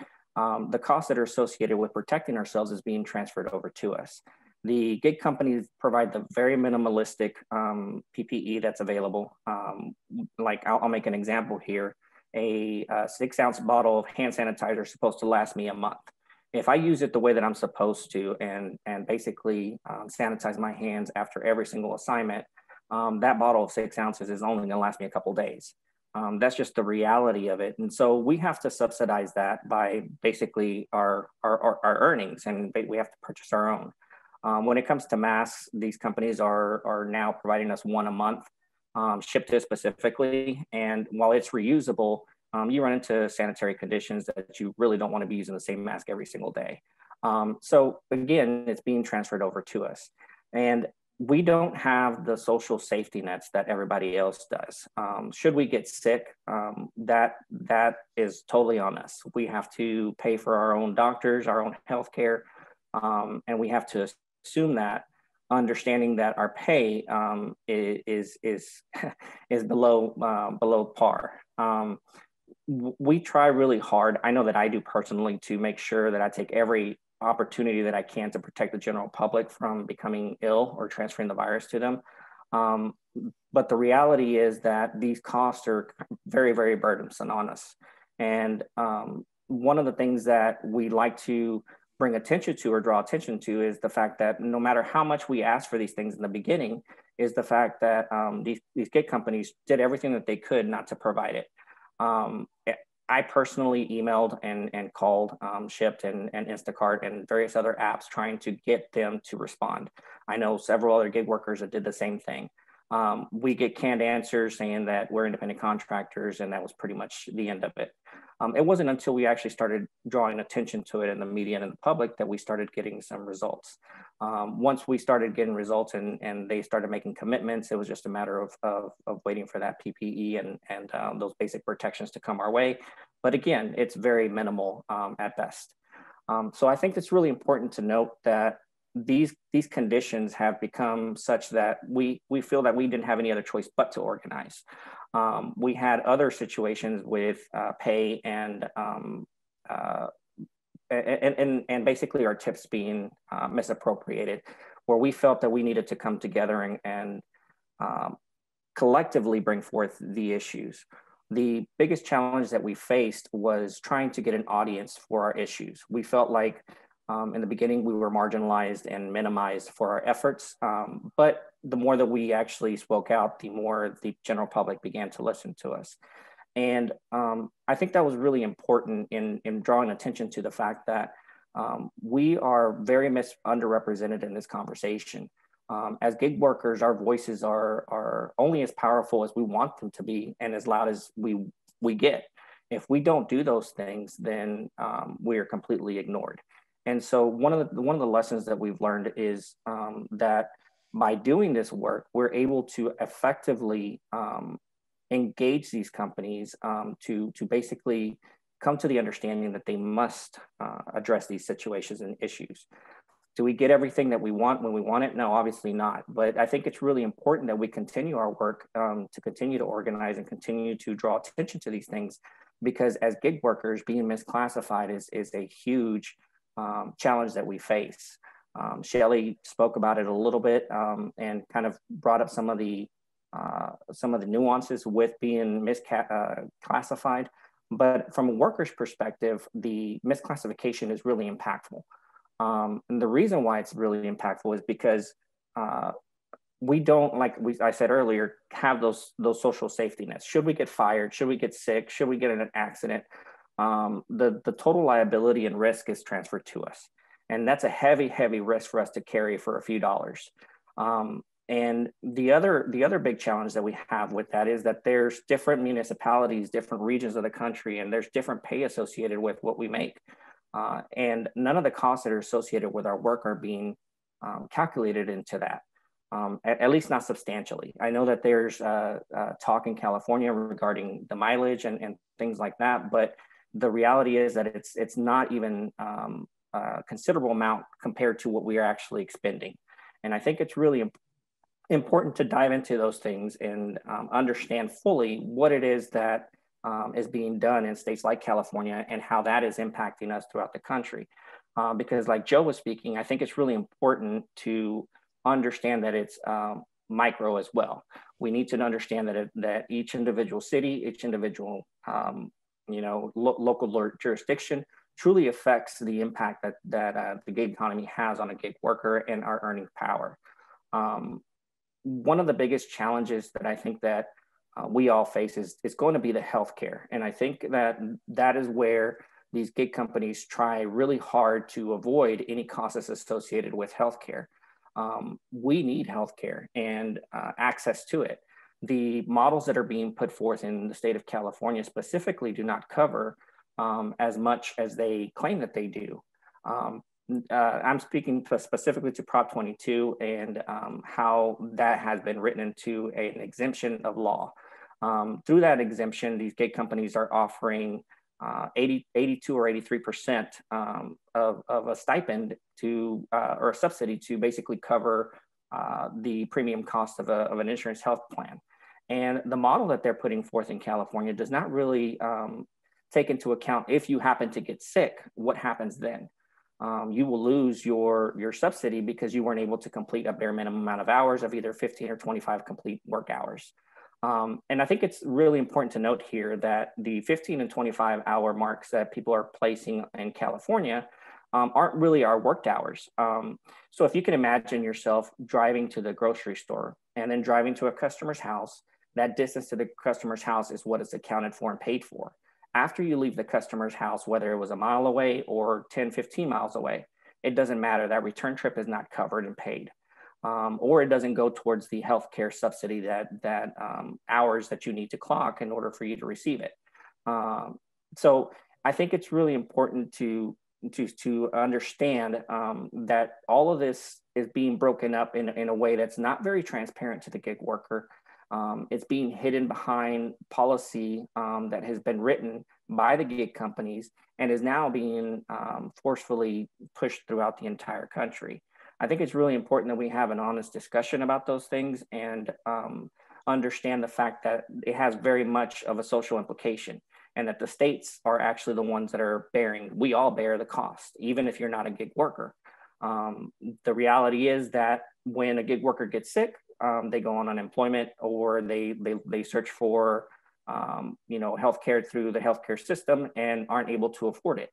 the costs that are associated with protecting ourselves is being transferred over to us. The gig companies provide the very minimalistic PPE that's available. Like I'll make an example here. A 6-ounce bottle of hand sanitizer is supposed to last me a month. If I use it the way that I'm supposed to and basically sanitize my hands after every single assignment, that bottle of 6 ounces is only gonna last me a couple days. That's just the reality of it. And so we have to subsidize that by basically our earnings, and we have to purchase our own. When it comes to masks, these companies are now providing us one a month, shipped to specifically. And while it's reusable, you run into sanitary conditions that you really don't want to be using the same mask every single day. So again, it's being transferred over to us. And we don't have the social safety nets that everybody else does. Should we get sick, that is totally on us. We have to pay for our own doctors, our own healthcare, and we have to assume that, understanding that our pay is below par. We try really hard. I know that I do personally to make sure that I take every opportunity that I can to protect the general public from becoming ill or transferring the virus to them. But the reality is that these costs are very, very burdensome on us. And one of the things that we like to bring attention to or draw attention to is the fact that no matter how much we ask for these things in the beginning, is the fact that these gig companies did everything that they could not to provide it. I personally emailed and called Shipt and Instacart and various other apps trying to get them to respond. I know several other gig workers that did the same thing. We get canned answers saying that we're independent contractors, and that was pretty much the end of it. It wasn't until we actually started drawing attention to it in the media and in the public that we started getting some results. Once we started getting results and they started making commitments, it was just a matter of waiting for that PPE and those basic protections to come our way. But again, it's very minimal at best. So I think it's really important to note that these conditions have become such that we feel that we didn't have any other choice but to organize. We had other situations with pay and basically our tips being misappropriated, where we felt that we needed to come together and collectively bring forth the issues. The biggest challenge that we faced was trying to get an audience for our issues. We felt like in the beginning, we were marginalized and minimized for our efforts. But the more that we actually spoke out, the more the general public began to listen to us. And I think that was really important in drawing attention to the fact that we are very underrepresented in this conversation. As gig workers, our voices are only as powerful as we want them to be and as loud as we get. If we don't do those things, then we are completely ignored. And so one of the lessons that we've learned is that by doing this work, we're able to effectively engage these companies to basically come to the understanding that they must address these situations and issues. Do we get everything that we want when we want it? No, obviously not. But I think it's really important that we continue our work to continue to organize and continue to draw attention to these things, because as gig workers, being misclassified is a huge challenge that we face. Shelley spoke about it a little bit and kind of brought up some of the nuances with being misclassified. But from a worker's perspective, the misclassification is really impactful. And the reason why it's really impactful is because we don't, I said earlier, have those social safety nets. Should we get fired? Should we get sick? Should we get in an accident? The total liability and risk is transferred to us. And that's a heavy, heavy risk for us to carry for a few dollars. And the other big challenge that we have with that is that there's different municipalities, different regions of the country, and there's different pay associated with what we make. And none of the costs that are associated with our work are being calculated into that, at least not substantially. I know that there's talk in California regarding the mileage and things like that, but the reality is that it's not even a considerable amount compared to what we are actually expending. And I think it's really important to dive into those things and understand fully what it is that is being done in states like California and how that is impacting us throughout the country. Because like Joe was speaking, I think it's really important to understand that it's micro as well. We need to understand that each individual city, each individual local jurisdiction truly affects the impact that the gig economy has on a gig worker and our earning power. One of the biggest challenges that I think that we all face is going to be the healthcare. And I think that is where these gig companies try really hard to avoid any costs associated with healthcare. We need healthcare and access to it. The models that are being put forth in the state of California specifically do not cover as much as they claim that they do. I'm speaking specifically to Prop 22 and how that has been written into an exemption of law. Through that exemption, these gig companies are offering 82 or 83% of a stipend to, or a subsidy to basically cover the premium cost of an insurance health plan. And the model that they're putting forth in California does not really take into account if you happen to get sick, what happens then? You will lose your subsidy because you weren't able to complete a bare minimum amount of hours of either 15 or 25 complete work hours. And I think it's really important to note here that the 15 and 25 hour marks that people are placing in California aren't really our worked hours. So if you can imagine yourself driving to the grocery store and then driving to a customer's house, that distance to the customer's house is what is accounted for and paid for. After you leave the customer's house, whether it was a mile away or 10, 15 miles away, it doesn't matter. That return trip is not covered and paid. Or it doesn't go towards the healthcare subsidy that hours that you need to clock in order for you to receive it. So I think it's really important to understand that all of this is being broken up in a way that's not very transparent to the gig worker. It's being hidden behind policy that has been written by the gig companies and is now being forcefully pushed throughout the entire country. I think it's really important that we have an honest discussion about those things and understand the fact that it has very much of a social implication and that the states are actually the ones that are we all bear the cost, even if you're not a gig worker. The reality is that when a gig worker gets sick, they go on unemployment or they search for healthcare through the healthcare system and aren't able to afford it.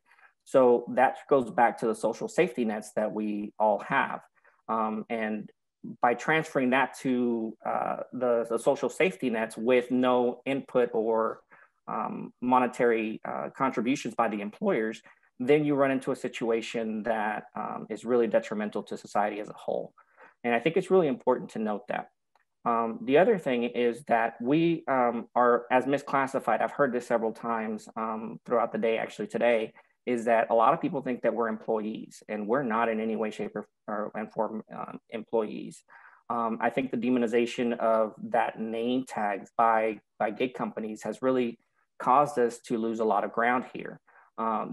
So that goes back to the social safety nets that we all have. And by transferring that to the social safety nets with no input or monetary contributions by the employers, then you run into a situation that is really detrimental to society as a whole. And I think it's really important to note that. The other thing is that we are as misclassified. I've heard this several times throughout the day, actually today, is that a lot of people think that we're employees and we're not in any way, shape, or form employees. I think the demonization of that name tag by gig companies has really caused us to lose a lot of ground here.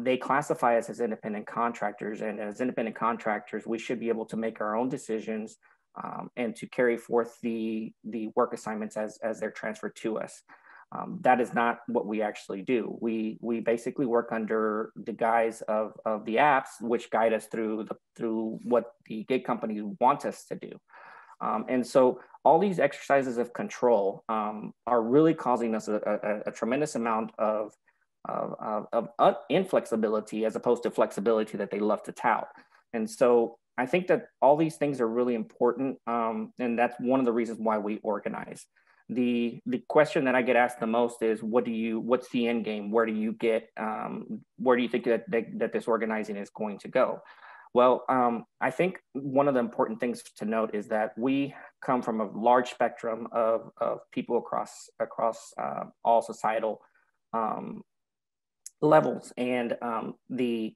They classify us as independent contractors, and as independent contractors, we should be able to make our own decisions and to carry forth the work assignments as they're transferred to us. That is not what we actually do. We basically work under the guise of the apps, which guide us through what the gig companies want us to do. And so all these exercises of control are really causing us a tremendous amount of inflexibility as opposed to flexibility that they love to tout. And so I think that all these things are really important. And that's one of the reasons why we organize. The question that I get asked the most is, what's the end game? Where do you think that this organizing is going to go? Well, I think one of the important things to note is that we come from a large spectrum of people across all societal levels. And the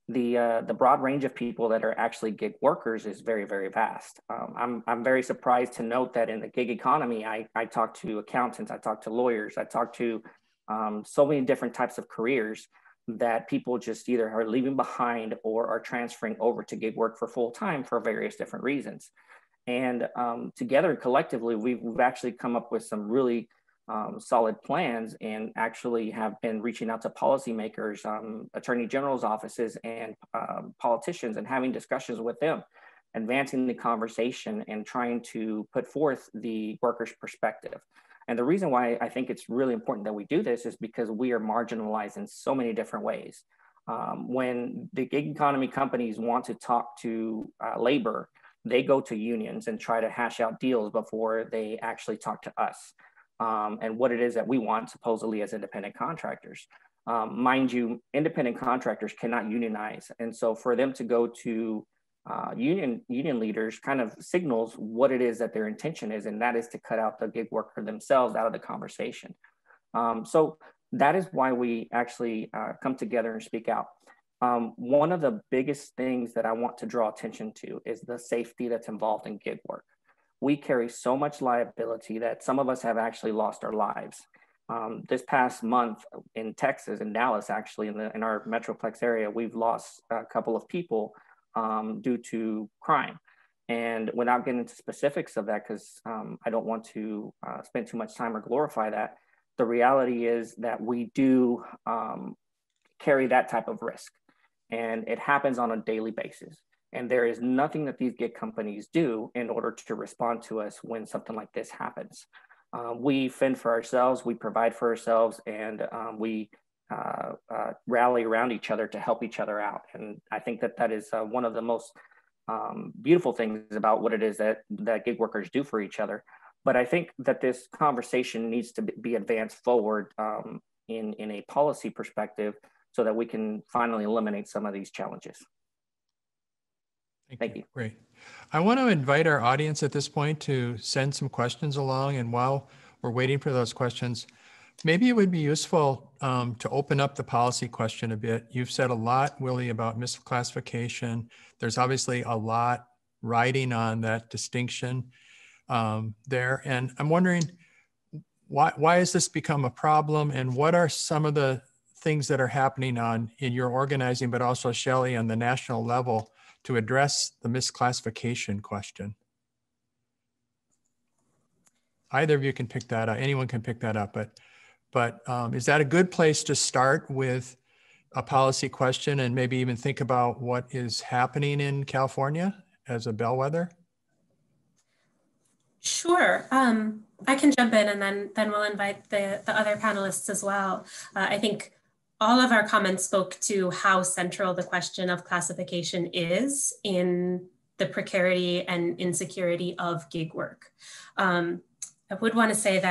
the broad range of people that are actually gig workers is very, very vast. I'm very surprised to note that in the gig economy, I talk to accountants, I talk to lawyers, I talk to so many different types of careers that people just either are leaving behind or are transferring over to gig work for full time for various different reasons. And together collectively, we've actually come up with some really solid plans, and actually have been reaching out to policymakers, attorney general's offices, and politicians, and having discussions with them, advancing the conversation and trying to put forth the workers' perspective. And the reason why I think it's really important that we do this is because we are marginalized in so many different ways. When the gig economy companies want to talk to labor, they go to unions and try to hash out deals before they actually talk to us. And what it is that we want supposedly as independent contractors. Mind you, independent contractors cannot unionize. And so for them to go to union leaders kind of signals what it is that their intention is, and that is to cut out the gig worker themselves out of the conversation. So that is why we actually come together and speak out. One of the biggest things that I want to draw attention to is the safety that's involved in gig work. We carry so much liability that some of us have actually lost our lives. This past month in Texas, in Dallas, actually, in our Metroplex area, we've lost a couple of people due to crime. And without getting into specifics of that, because I don't want to spend too much time or glorify that, the reality is that we do carry that type of risk. And it happens on a daily basis. And there is nothing that these gig companies do in order to respond to us when something like this happens. We fend for ourselves, we provide for ourselves, and we rally around each other to help each other out. And I think that that is one of the most beautiful things about what it is that gig workers do for each other. But I think that this conversation needs to be advanced forward in a policy perspective so that we can finally eliminate some of these challenges. Thank you. Great. I want to invite our audience at this point to send some questions along. And while we're waiting for those questions, maybe it would be useful to open up the policy question a bit. You've said a lot, Willie, about misclassification. There's obviously a lot riding on that distinction there. And I'm wondering, why has this become a problem? And what are some of the things that are happening in your organizing, but also Shelley on the national level, to address the misclassification question? Either of you can pick that up. Anyone can pick that up. But is that a good place to start with a policy question and maybe even think about what is happening in California as a bellwether? Sure. I can jump in, and then we'll invite the other panelists as well. I think all of our comments spoke to how central the question of classification is in the precarity and insecurity of gig work. I would want to say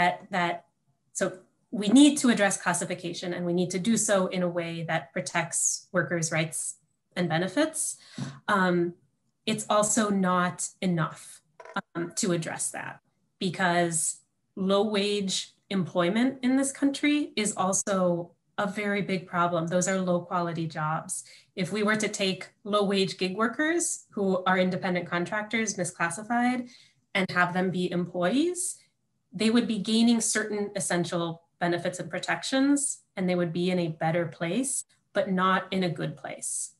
so we need to address classification, and we need to do so in a way that protects workers' rights and benefits. It's also not enough to address that, because low-wage employment in this country is also a very big problem. Those are low quality jobs. If we were to take low wage gig workers who are independent contractors misclassified and have them be employees, they would be gaining certain essential benefits and protections, and they would be in a better place, but not in a good place.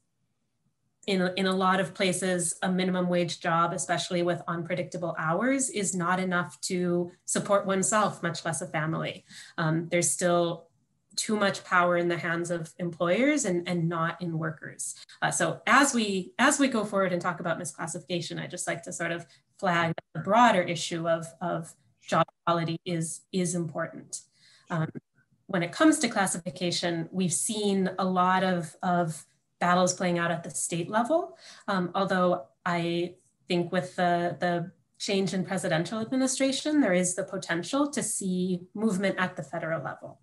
In a lot of places, a minimum wage job, especially with unpredictable hours, is not enough to support oneself, much less a family. There's still too much power in the hands of employers and not in workers. So as we go forward and talk about misclassification, I just like to sort of flag the broader issue of job quality is important. When it comes to classification, we've seen a lot of battles playing out at the state level, although I think with the change in presidential administration, there is the potential to see movement at the federal level.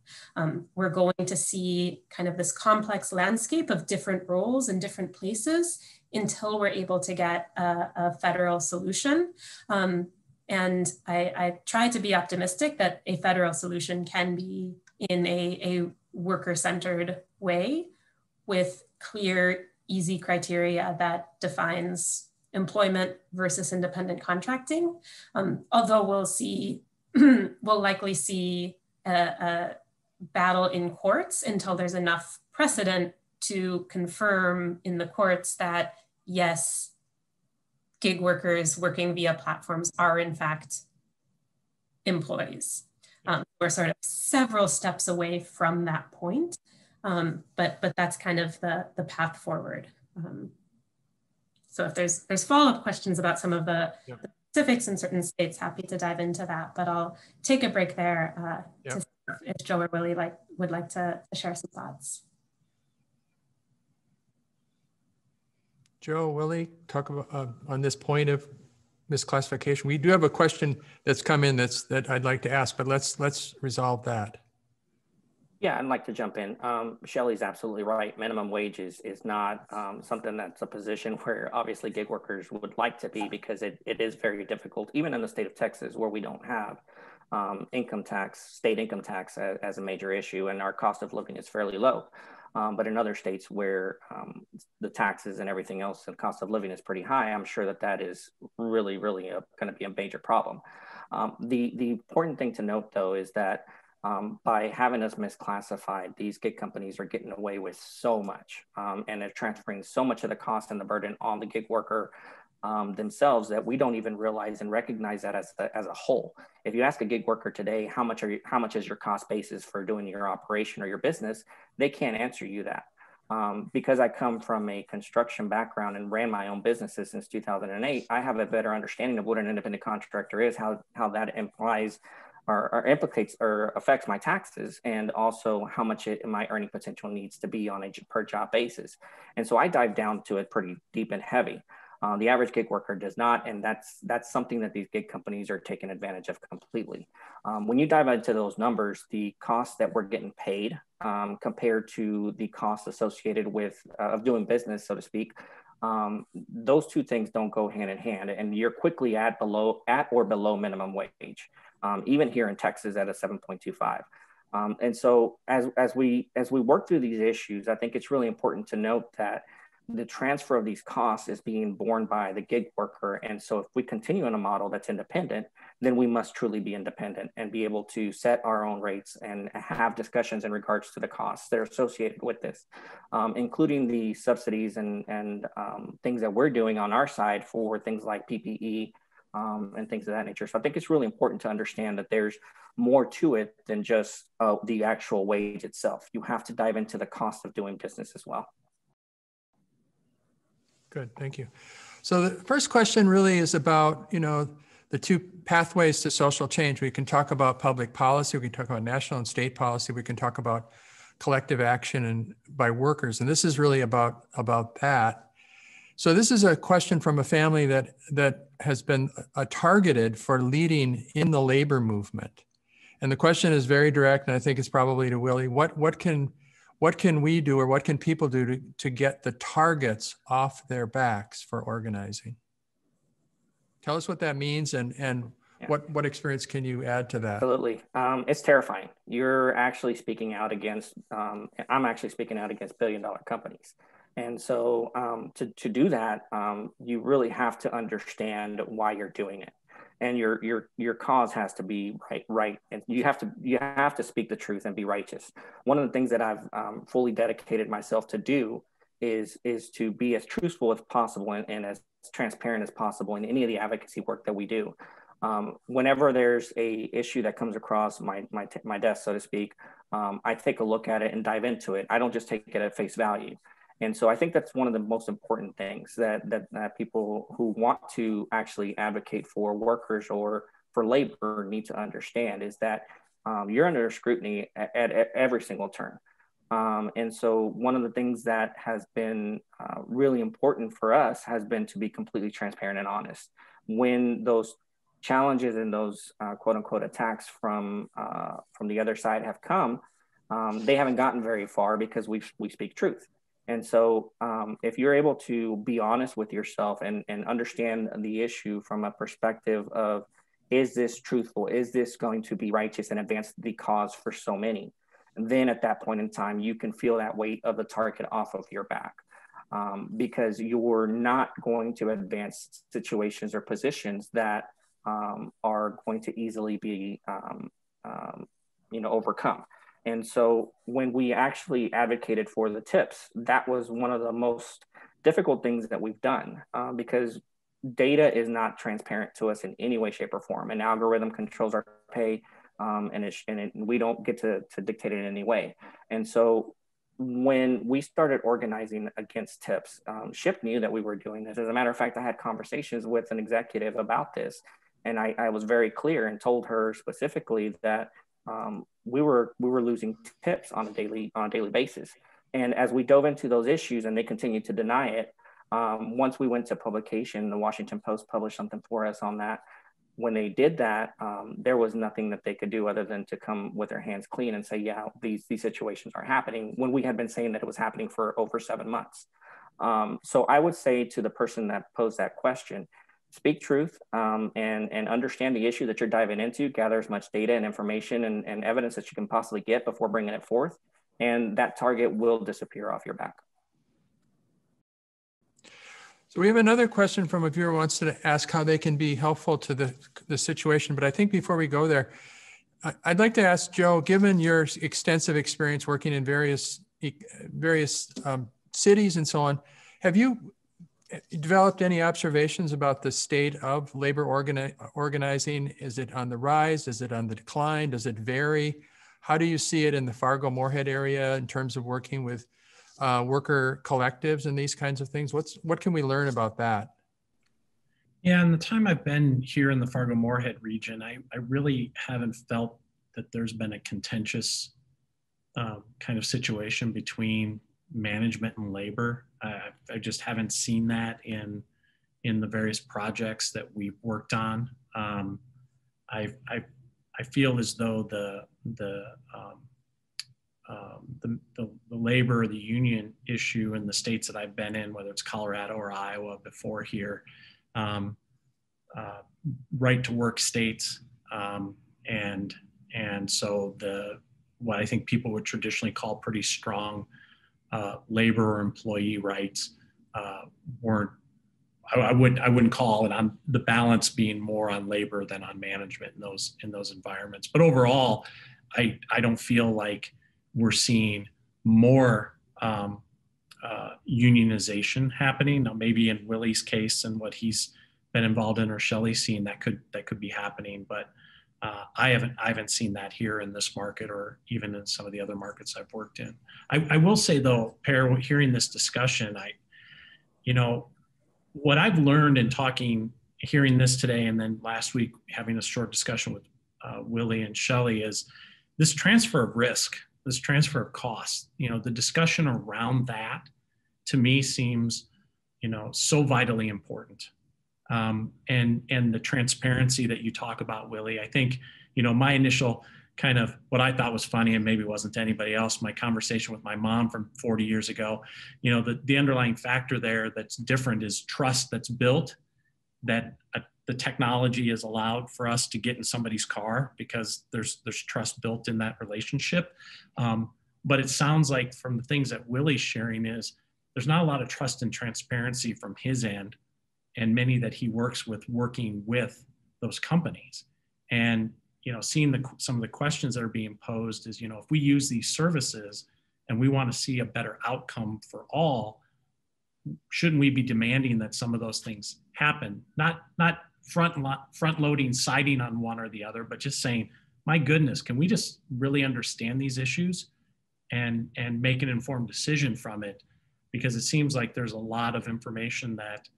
We're going to see kind of this complex landscape of different roles in different places until we're able to get a federal solution. And I try to be optimistic that a federal solution can be in a worker-centered way with clear easy criteria that defines employment versus independent contracting. Although we'll likely see a battle in courts until there's enough precedent to confirm in the courts that yes, gig workers working via platforms are in fact employees. We're sort of several steps away from that point, but that's kind of the path forward. So if there's follow-up questions about some of the specifics in certain states, happy to dive into that, but I'll take a break there to see if Joe or Willie would like to share some thoughts. Joe, Willie, talk about on this point of misclassification. We do have a question that's come in that I'd like to ask, but let's resolve that. Yeah, I'd like to jump in. Shelley's absolutely right. Minimum wage is not something that's a position where obviously gig workers would like to be, because it is very difficult, even in the state of Texas, where we don't have income tax, state income tax as a major issue, and our cost of living is fairly low. But in other states where the taxes and everything else and cost of living is pretty high, I'm sure that is really, really going to be a major problem. The important thing to note, though, is that by having us misclassified, these gig companies are getting away with so much, and they're transferring so much of the cost and the burden on the gig worker themselves that we don't even realize and recognize that as a whole. If you ask a gig worker today, how much is your cost basis for doing your operation or your business, they can't answer you that. Because I come from a construction background and ran my own businesses since 2008, I have a better understanding of what an independent contractor is, how that implies or implicates or affects my taxes, and also how much my earning potential needs to be on a per job basis. And so I dive down to it pretty deep and heavy. The average gig worker does not, and that's something that these gig companies are taking advantage of completely. When you dive into those numbers, the costs that we're getting paid compared to the costs associated with of doing business, so to speak, those two things don't go hand in hand, and you're quickly at or below minimum wage, even here in Texas at a 7.25. And so as we work through these issues, I think it's really important to note that the transfer of these costs is being borne by the gig worker. And so if we continue in a model that's independent, then we must truly be independent and be able to set our own rates and have discussions in regards to the costs that are associated with this, including the subsidies and things that we're doing on our side for things like PPE and things of that nature. So I think it's really important to understand that there's more to it than just the actual wage itself. You have to dive into the cost of doing business as well. Good, thank you. So the first question really is about, the two pathways to social change. We can talk about public policy, we can talk about national and state policy, we can talk about collective action and by workers. And this is really about that. So this is a question from a family that has been targeted for leading in the labor movement. And the question is very direct, and I think it's probably to Willie. What can we do, or what can people do to get the targets off their backs for organizing? Tell us what that means, and what experience can you add to that? Absolutely. It's terrifying. You're actually speaking out against, I'm actually speaking out against billion-dollar companies. And so to do that, you really have to understand why you're doing it. And your cause has to be right, and you have to speak the truth and be righteous. One of the things that I've fully dedicated myself to do is to be as truthful as possible and as transparent as possible in any of the advocacy work that we do. Whenever there's a issue that comes across my desk, so to speak, I take a look at it and dive into it. I don't just take it at face value. And so I think that's one of the most important things that people who want to actually advocate for workers or for labor need to understand, is that you're under scrutiny at every single turn. And so one of the things that has been really important for us has been to be completely transparent and honest. When those challenges and those quote unquote attacks from the other side have come, they haven't gotten very far because we speak truth. And so if you're able to be honest with yourself and understand the issue from a perspective of, is this truthful? Is this going to be righteous and advance the cause for so many? And then at that point in time, you can feel that weight of the target off of your back. because you're not going to advance situations or positions that are going to easily be overcome. And so when we actually advocated for the tips, that was one of the most difficult things that we've done, because data is not transparent to us in any way, shape, or form. An algorithm controls our pay, and we don't get to dictate it in any way. And so when we started organizing against tips, SHIP knew that we were doing this. As a matter of fact, I had conversations with an executive about this, and I was very clear and told her specifically that we were losing tips on a daily basis. And as we dove into those issues and they continued to deny it, once we went to publication, the Washington Post published something for us on that. When they did that, there was nothing that they could do other than to come with their hands clean and say, yeah, these situations are happening, when we had been saying that it was happening for over 7 months. So I would say to the person that posed that question, speak truth, and understand the issue that you're diving into, gather as much data and information and evidence that you can possibly get before bringing it forth, and that target will disappear off your back. So we have another question from a viewer who wants to ask how they can be helpful to the situation. But I think before we go there, I'd like to ask Joe, given your extensive experience working in various cities and so on, have you developed any observations about the state of labor organizing? Is it on the rise? Is it on the decline? Does it vary? How do you see it in the Fargo-Moorhead area in terms of working with worker collectives and these kinds of things? What can we learn about that? Yeah, in the time I've been here in the Fargo-Moorhead region, I really haven't felt that there's been a contentious kind of situation between management and labor. I just haven't seen that in the various projects that we've worked on. I feel as though the labor, the union issue in the states that I've been in, whether it's Colorado or Iowa before here, right to work states, and so what I think people would traditionally call pretty strong labor or employee rights weren't. I wouldn't call it on the balance being more on labor than on management in those environments. But overall, I don't feel like we're seeing more unionization happening. Now, maybe in Willie's case and what he's been involved in, or Shelley's seen, that could be happening. But I haven't seen that here in this market, or even in some of the other markets I've worked in. I will say though, Per, hearing this discussion, what I've learned in hearing this today, and then last week having a short discussion with Willie and Shelley, is this transfer of risk, this transfer of cost. The discussion around that to me seems, so vitally important. And the transparency that you talk about, Willie. I think, my initial kind of what I thought was funny, and maybe wasn't to anybody else, my conversation with my mom from 40 years ago, the underlying factor there that's different is trust that's built, that the technology is allowed for us to get in somebody's car because there's trust built in that relationship. But it sounds like from the things that Willie's sharing is there's not a lot of trust and transparency from his end, and many that he works with working with those companies. And seeing some of the questions that are being posed is, if we use these services and we want to see a better outcome for all, shouldn't we be demanding that some of those things happen? Not front loading, siding on one or the other, but just saying, my goodness, can we just really understand these issues and make an informed decision from it? Because it seems like there's a lot of information that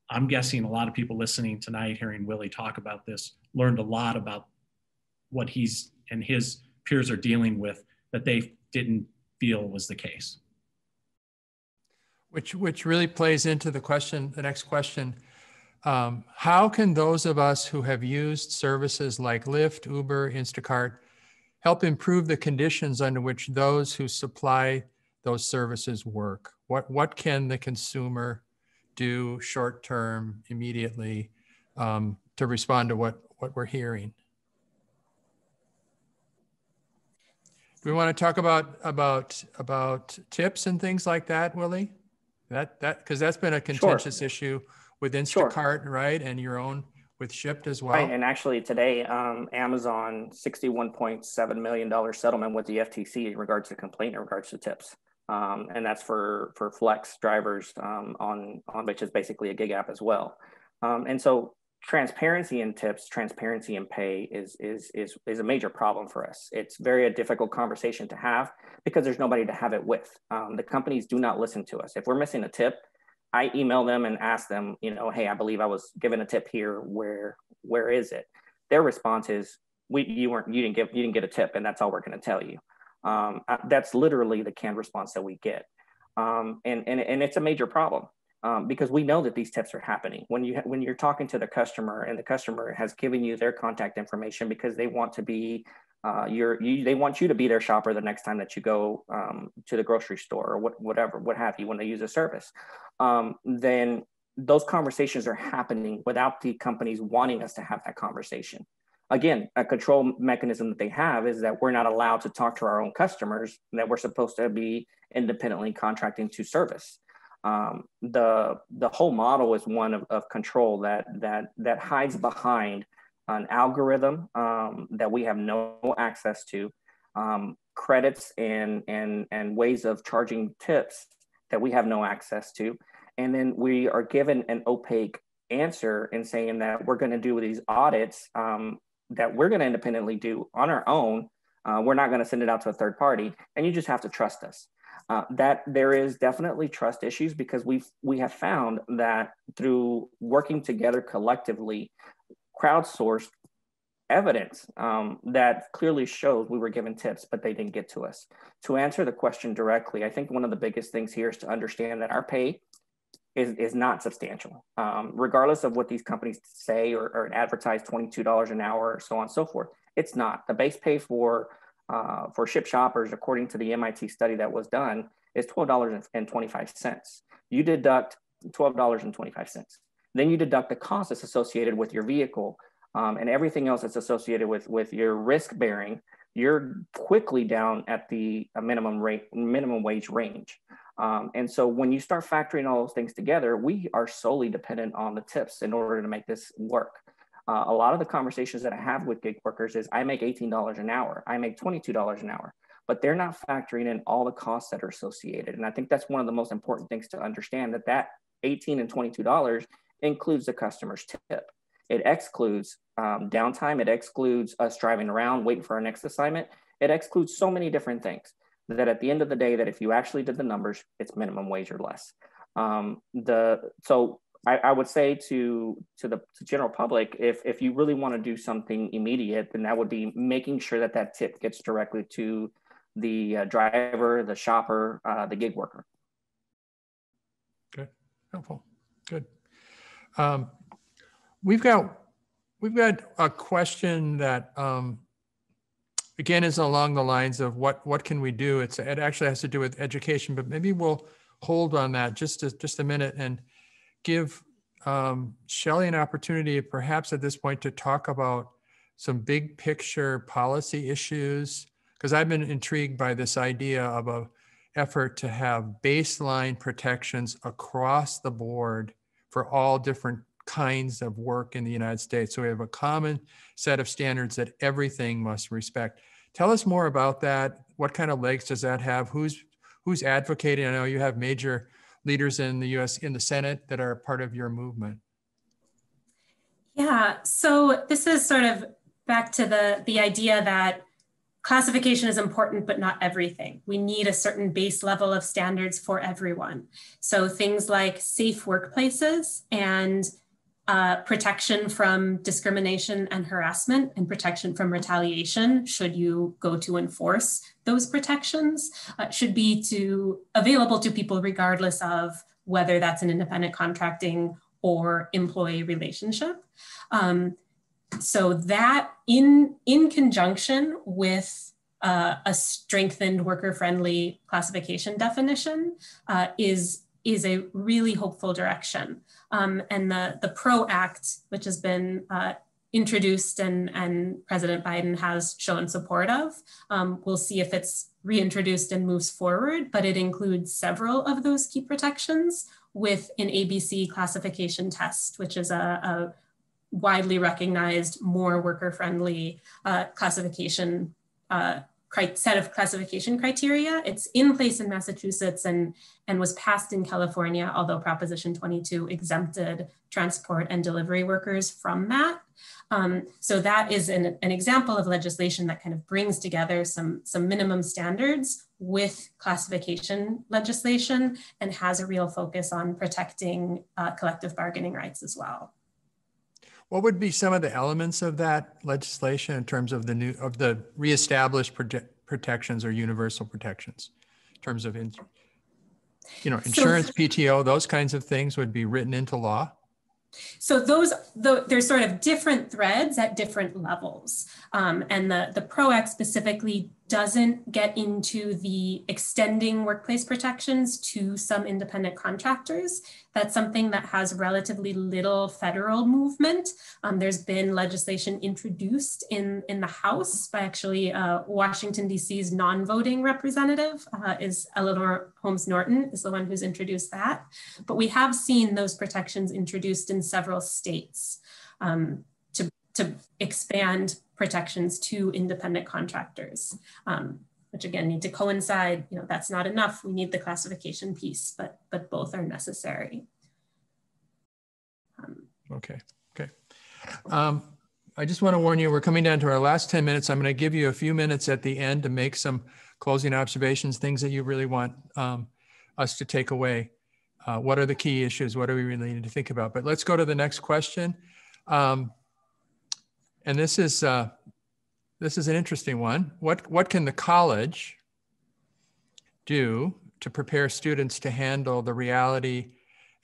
I'm guessing a lot of people listening tonight, hearing Willie talk about this, learned a lot about what he's and his peers are dealing with that they didn't feel was the case. Which really plays into the next question. How can those of us who have used services like Lyft, Uber, Instacart help improve the conditions under which those who supply those services work? What can the consumer do short term, immediately, to respond to what we're hearing? Do we want to talk about tips and things like that, Willie? Because that's been a contentious issue with Instacart, right? And your own with Shipt as well. Right, and actually today, Amazon $61.7 million settlement with the FTC in regards to complaint in regards to tips. And that's for flex drivers on which is basically a gig app as well. And so transparency in tips, transparency in pay is a major problem for us. It's very a difficult conversation to have because there's nobody to have it with. The companies do not listen to us. If we're missing a tip, I email them and ask them, you know, hey, I believe I was given a tip here. Where is it? Their response is, you didn't get a tip, and that's all we're going to tell you. That's literally the canned response that we get, and it's a major problem because we know that these tips are happening. When you're talking to the customer and the customer has given you their contact information because they want to be they want you to be their shopper the next time that you go to the grocery store or what have you when they use a service, then those conversations are happening without the companies wanting us to have that conversation. Again, a control mechanism that they have is that we're not allowed to talk to our own customers, that we're supposed to be independently contracting to service. The whole model is one of control that hides behind an algorithm that we have no access to, credits and ways of charging tips that we have no access to. And then we are given an opaque answer in saying that we're going to do these audits that we're going to independently do on our own. We're not going to send it out to a third party, and you just have to trust us. That there is definitely trust issues because we have found that through working together collectively, crowdsourced evidence that clearly shows we were given tips, but they didn't get to us. To answer the question directly, I think one of the biggest things here is to understand that our pay is not substantial. Regardless of what these companies say or advertise $22 an hour or so on and so forth, it's not. The base pay for Shipt shoppers, according to the MIT study that was done, is $12.25. You deduct $12.25. Then you deduct the costs that's associated with your vehicle and everything else that's associated with your risk bearing. You're quickly down at the minimum wage range. And so when you start factoring all those things together, we are solely dependent on the tips in order to make this work. A lot of the conversations that I have with gig workers is I make $18 an hour, I make $22 an hour, but they're not factoring in all the costs that are associated. And I think that's one of the most important things to understand, that $18 and $22 includes the customer's tip. It excludes downtime. It excludes us driving around, waiting for our next assignment. It excludes so many different things that at the end of the day, that if you actually did the numbers, it's minimum wage or less. So I would say to the general public, if you really want to do something immediate, then that would be making sure that tip gets directly to the driver, the shopper, the gig worker. Good, helpful, good. We've got a question that again is along the lines of what can we do? It actually has to do with education, but maybe we'll hold on that just a minute and give Shelley an opportunity, perhaps at this point, to talk about some big picture policy issues, because I've been intrigued by this idea of an effort to have baseline protections across the board for all different kinds of work in the United States. So we have a common set of standards that everything must respect. Tell us more about that. What kind of legs does that have? Who's advocating? I know you have major leaders in the US, in the Senate, that are part of your movement. Yeah, so this is sort of back to the idea that classification is important, but not everything. We need a certain base level of standards for everyone. So things like safe workplaces and protection from discrimination and harassment, and protection from retaliation, should you go to enforce those protections, should be available to people regardless of whether that's an independent contracting or employee relationship. So that in conjunction with a strengthened worker-friendly classification definition is a really hopeful direction. And the PRO Act, which has been introduced and President Biden has shown support of. We'll see if it's reintroduced and moves forward, but it includes several of those key protections with an ABC classification test, which is a widely recognized, more worker-friendly classification set of classification criteria. It's in place in Massachusetts and was passed in California, although Proposition 22 exempted transport and delivery workers from that. So that is an example of legislation that kind of brings together some minimum standards with classification legislation and has a real focus on protecting collective bargaining rights as well. What would be some of the elements of that legislation in terms of the reestablished protections or universal protections, in terms of insurance, PTO, those kinds of things would be written into law? So there's sort of different threads at different levels. And the PRO Act specifically doesn't get into the extending workplace protections to some independent contractors. That's something that has relatively little federal movement. There's been legislation introduced in the House by actually Washington, D.C.'s non-voting representative is Eleanor Holmes Norton is the one who's introduced that. But we have seen those protections introduced in several states to expand protections to independent contractors, which again need to coincide. That's not enough. We need the classification piece, but both are necessary. Okay. I just want to warn you, we're coming down to our last 10 minutes. I'm going to give you a few minutes at the end to make some closing observations, things that you really want us to take away. What are the key issues? What do we really need to think about? But let's go to the next question. And this is an interesting one. What can the college do to prepare students to handle the reality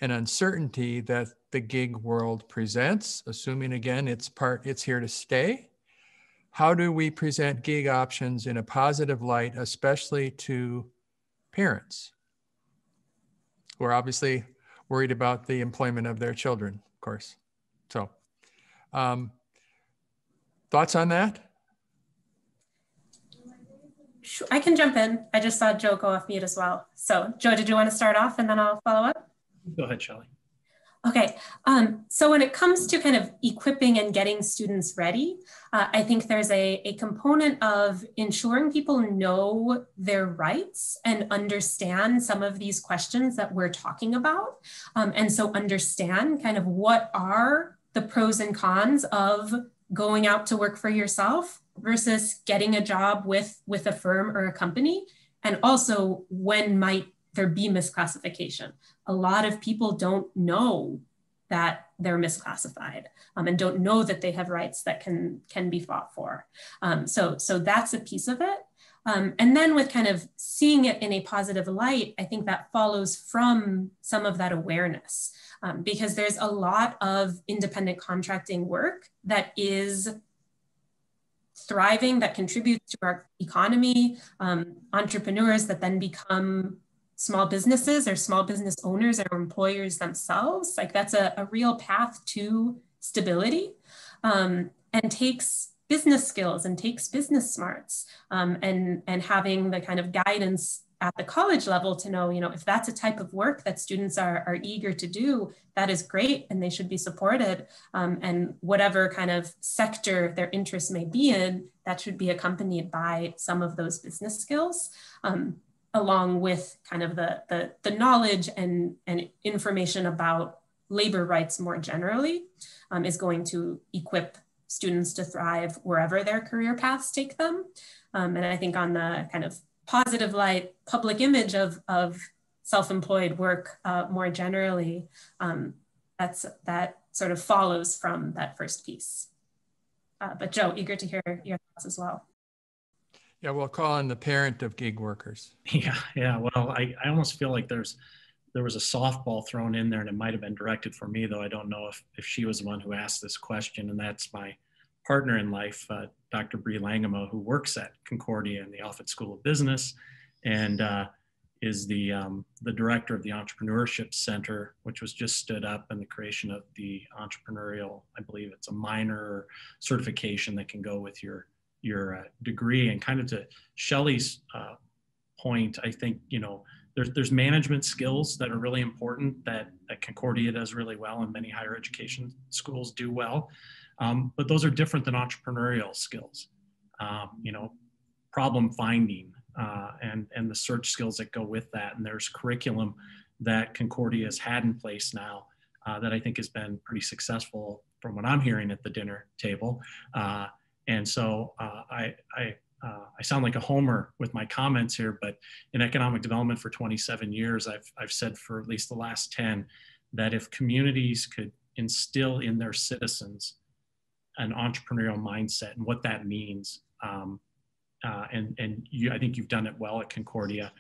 and uncertainty that the gig world presents, assuming again, it's here to stay? How do we present gig options in a positive light, especially to parents who are obviously worried about the employment of their children, of course? So, thoughts on that? Sure, I can jump in. I just saw Joe go off mute as well. So Joe, did you want to start off and then I'll follow up? Go ahead, Shelley. Okay, so when it comes to kind of equipping and getting students ready, I think there's a component of ensuring people know their rights and understand some of these questions that we're talking about. And so understand kind of what are the pros and cons of going out to work for yourself versus getting a job with a firm or a company. And also when might there be misclassification? A lot of people don't know that they're misclassified and don't know that they have rights that can be fought for. So that's a piece of it. And then with kind of seeing it in a positive light, I think that follows from some of that awareness because there's a lot of independent contracting work that is thriving, that contributes to our economy, entrepreneurs that then become small businesses or small business owners or employers themselves. Like that's a real path to stability and takes business skills and takes business smarts and having the kind of guidance at the college level to know, if that's a type of work that students are eager to do, that is great and they should be supported. And whatever kind of sector their interests may be in, that should be accompanied by some of those business skills. Along with kind of the knowledge and information about labor rights more generally is going to equip students to thrive wherever their career paths take them. And I think on the kind of positive light, public image of self-employed work more generally, that sort of follows from that first piece. But Joe, eager to hear your thoughts as well. Yeah, we'll call on the parent of gig workers. Yeah. Well, I almost feel like there was a softball thrown in there and it might have been directed for me, though I don't know if she was the one who asked this question. And that's my partner in life, Dr. Bree Langemo, who works at Concordia in the Offutt School of Business. And is the director of the Entrepreneurship Center, which was just stood up, and the creation of the entrepreneurial, I believe it's a minor certification that can go with your degree. And kind of to Shelley's point, I think, you know, there's management skills that are really important that Concordia does really well, and many higher education schools do well. But those are different than entrepreneurial skills. You know, problem finding, and the search skills that go with that. And there's curriculum that Concordia has had in place now that I think has been pretty successful from what I'm hearing at the dinner table. And so I sound like a homer with my comments here, but in economic development for 27 years, I've said for at least the last 10 that if communities could instill in their citizens an entrepreneurial mindset and what that means, and I think you've done it well at Concordia.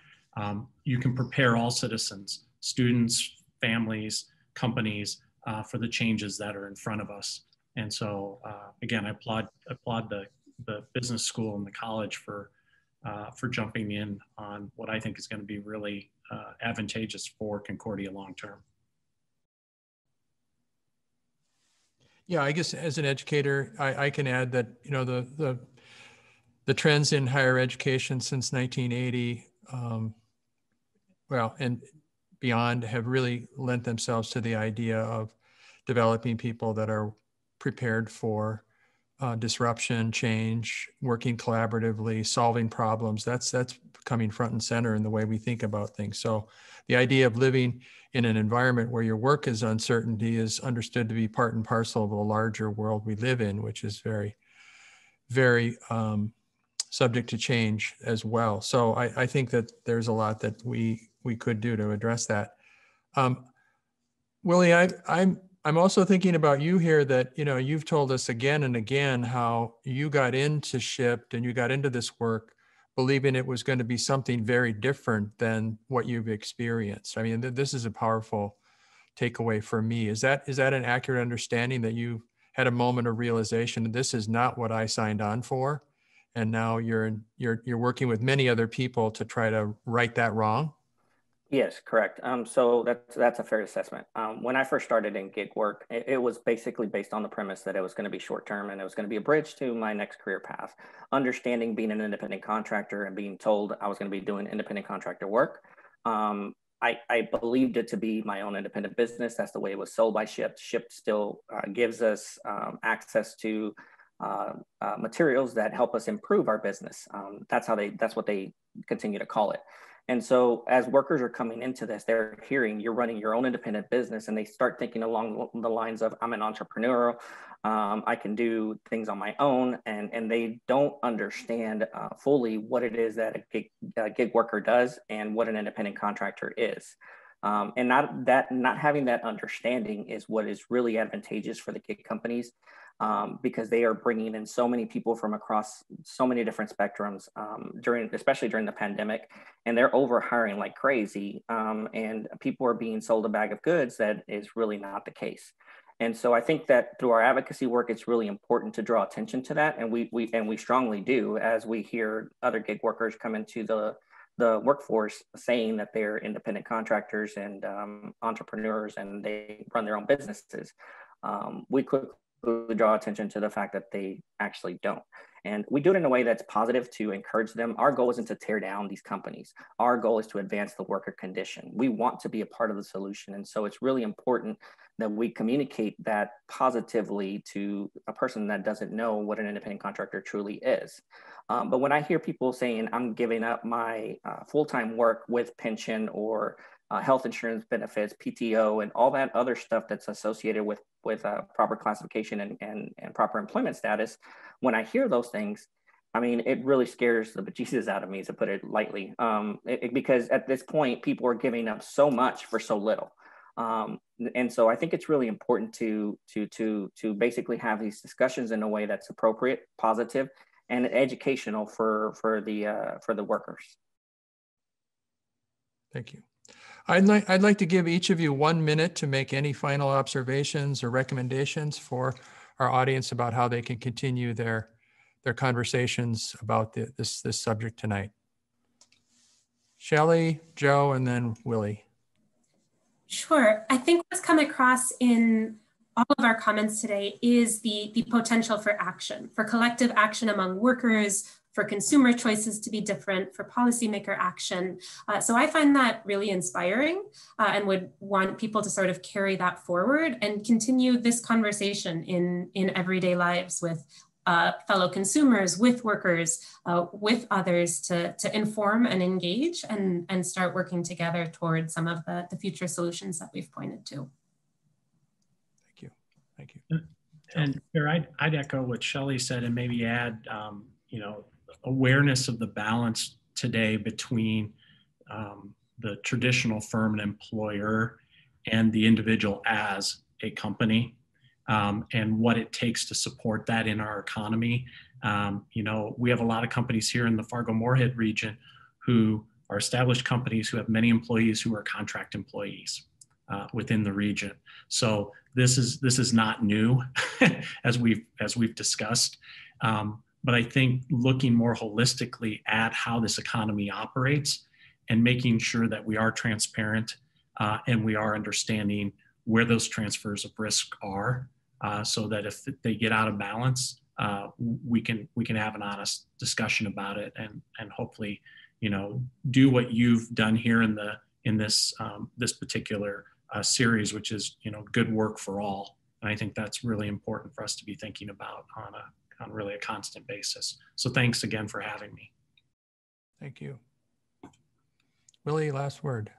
You can prepare all citizens, students, families, companies for the changes that are in front of us. And so again, I applaud the business school and the college for jumping in on what I think is going to be really advantageous for Concordia long term. Yeah, I guess as an educator, I can add that, you know, the trends in higher education since 1980, well, and beyond, have really lent themselves to the idea of developing people that are prepared for disruption, change, working collaboratively, solving problems. That's coming front and center in the way we think about things. So the idea of living in an environment where your work is uncertainty is understood to be part and parcel of a larger world we live in, which is very, very subject to change as well. So I think that there's a lot that we could do to address that. Willie, I'm also thinking about you here, that, you know, you've told us again and again how you got into Shipt and you got into this work believing it was going to be something very different than what you've experienced. I mean, this is a powerful takeaway for me. Is that an accurate understanding, that you had a moment of realization that this is not what I signed on for, and now you're working with many other people to try to right that wrong? Yes, correct. So that's a fair assessment. When I first started in gig work, it was basically based on the premise that it was going to be short term and it was going to be a bridge to my next career path. Understanding being an independent contractor and being told I was going to be doing independent contractor work, I believed it to be my own independent business. That's the way it was sold by Shipt. Shipt still gives us access to materials that help us improve our business. That's what they continue to call it. And so as workers are coming into this, they're hearing you're running your own independent business, and they start thinking along the lines of, I'm an entrepreneur, I can do things on my own, and they don't understand fully what it is that a gig worker does and what an independent contractor is. And not having that understanding is what is really advantageous for the gig companies, because they are bringing in so many people from across so many different spectrums especially during the pandemic, and they're over hiring like crazy, and people are being sold a bag of goods that is really not the case. And so I think that through our advocacy work, it's really important to draw attention to that, and we strongly do, as we hear other gig workers come into the workforce saying that they're independent contractors and entrepreneurs and they run their own businesses. We quickly draw attention to the fact that they actually don't. And we do it in a way that's positive to encourage them. Our goal isn't to tear down these companies. Our goal is to advance the worker condition. We want to be a part of the solution. And so it's really important that we communicate that positively to a person that doesn't know what an independent contractor truly is. But when I hear people saying, I'm giving up my full-time work with pension or health insurance benefits, PTO, and all that other stuff that's associated with proper classification and proper employment status, when I hear those things, I mean, it really scares the bejesus out of me, to put it lightly, because at this point, people are giving up so much for so little. And so I think it's really important to basically have these discussions in a way that's appropriate, positive, and educational for the workers. Thank you. I'd like to give each of you 1 minute to make any final observations or recommendations for our audience about how they can continue their conversations about this subject tonight. Shelley, Joe, and then Willie. Sure. I think what's come across in all of our comments today is the potential for action, for collective action among workers, for consumer choices to be different, for policymaker action. So I find that really inspiring and would want people to sort of carry that forward and continue this conversation in everyday lives with fellow consumers, with workers, with others to inform and engage and start working together towards some of the future solutions that we've pointed to. Thank you. Thank you. And here I'd echo what Shelley said and maybe add, you know, awareness of the balance today between the traditional firm and employer and the individual as a company. And what it takes to support that in our economy. You know, we have a lot of companies here in the Fargo-Moorhead region who are established companies who have many employees who are contract employees within the region. So this is not new, as we've discussed. But I think looking more holistically at how this economy operates and making sure that we are transparent and we are understanding where those transfers of risk are. So that if they get out of balance, we can have an honest discussion about it and hopefully, you know, do what you've done here in this particular series, which is, you know, good work for all. And I think that's really important for us to be thinking about on really a constant basis. So thanks again for having me. Thank you. Willie, last word.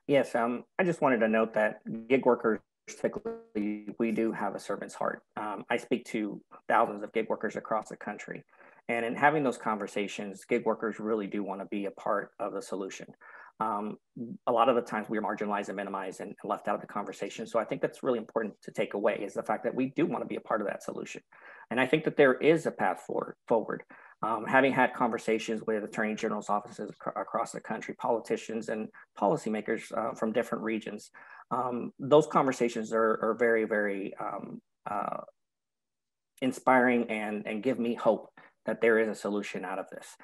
Yes, I just wanted to note that gig workers, typically, we do have a servant's heart. I speak to thousands of gig workers across the country. And in having those conversations, gig workers really do want to be a part of the solution. A lot of the times we are marginalized and minimized and left out of the conversation. So I think that's really important to take away is the fact that we do want to be a part of that solution. And I think that there is a path forward. Having had conversations with attorney general's offices across the country, politicians and policymakers from different regions, those conversations are very, very inspiring and give me hope that there is a solution out of this.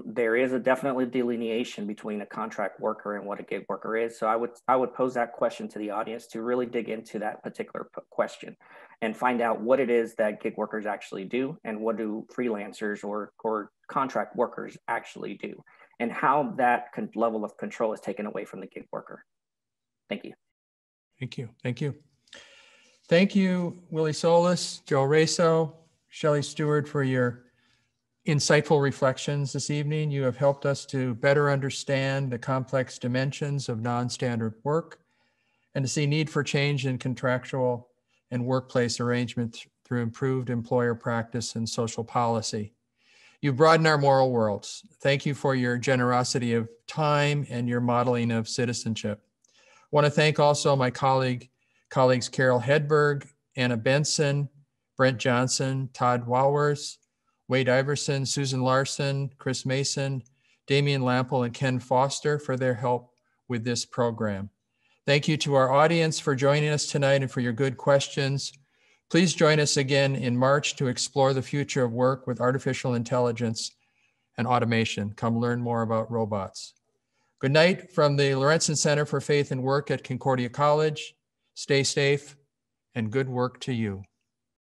There is definitely delineation between a contract worker and what a gig worker is. So I would pose that question to the audience to really dig into that particular question and find out what it is that gig workers actually do and what do freelancers or contract workers actually do and how that level of control is taken away from the gig worker. Thank you. Thank you. Thank you. Thank you, Willie Solis, Joe Reso, Shelley Stewart, for your insightful reflections this evening. You have helped us to better understand the complex dimensions of non-standard work and to see need for change in contractual and workplace arrangements through improved employer practice and social policy. You broaden our moral worlds. Thank you for your generosity of time and your modeling of citizenship. I want to thank also my colleagues Carol Hedberg, Anna Benson, Brent Johnson, Todd Walworth, Wade Iverson, Susan Larson, Chris Mason, Damian Lample, and Ken Foster for their help with this program. Thank you to our audience for joining us tonight and for your good questions. Please join us again in March to explore the future of work with artificial intelligence and automation. Come learn more about robots. Good night from the Lorentzsen Center for Faith and Work at Concordia College. Stay safe and good work to you.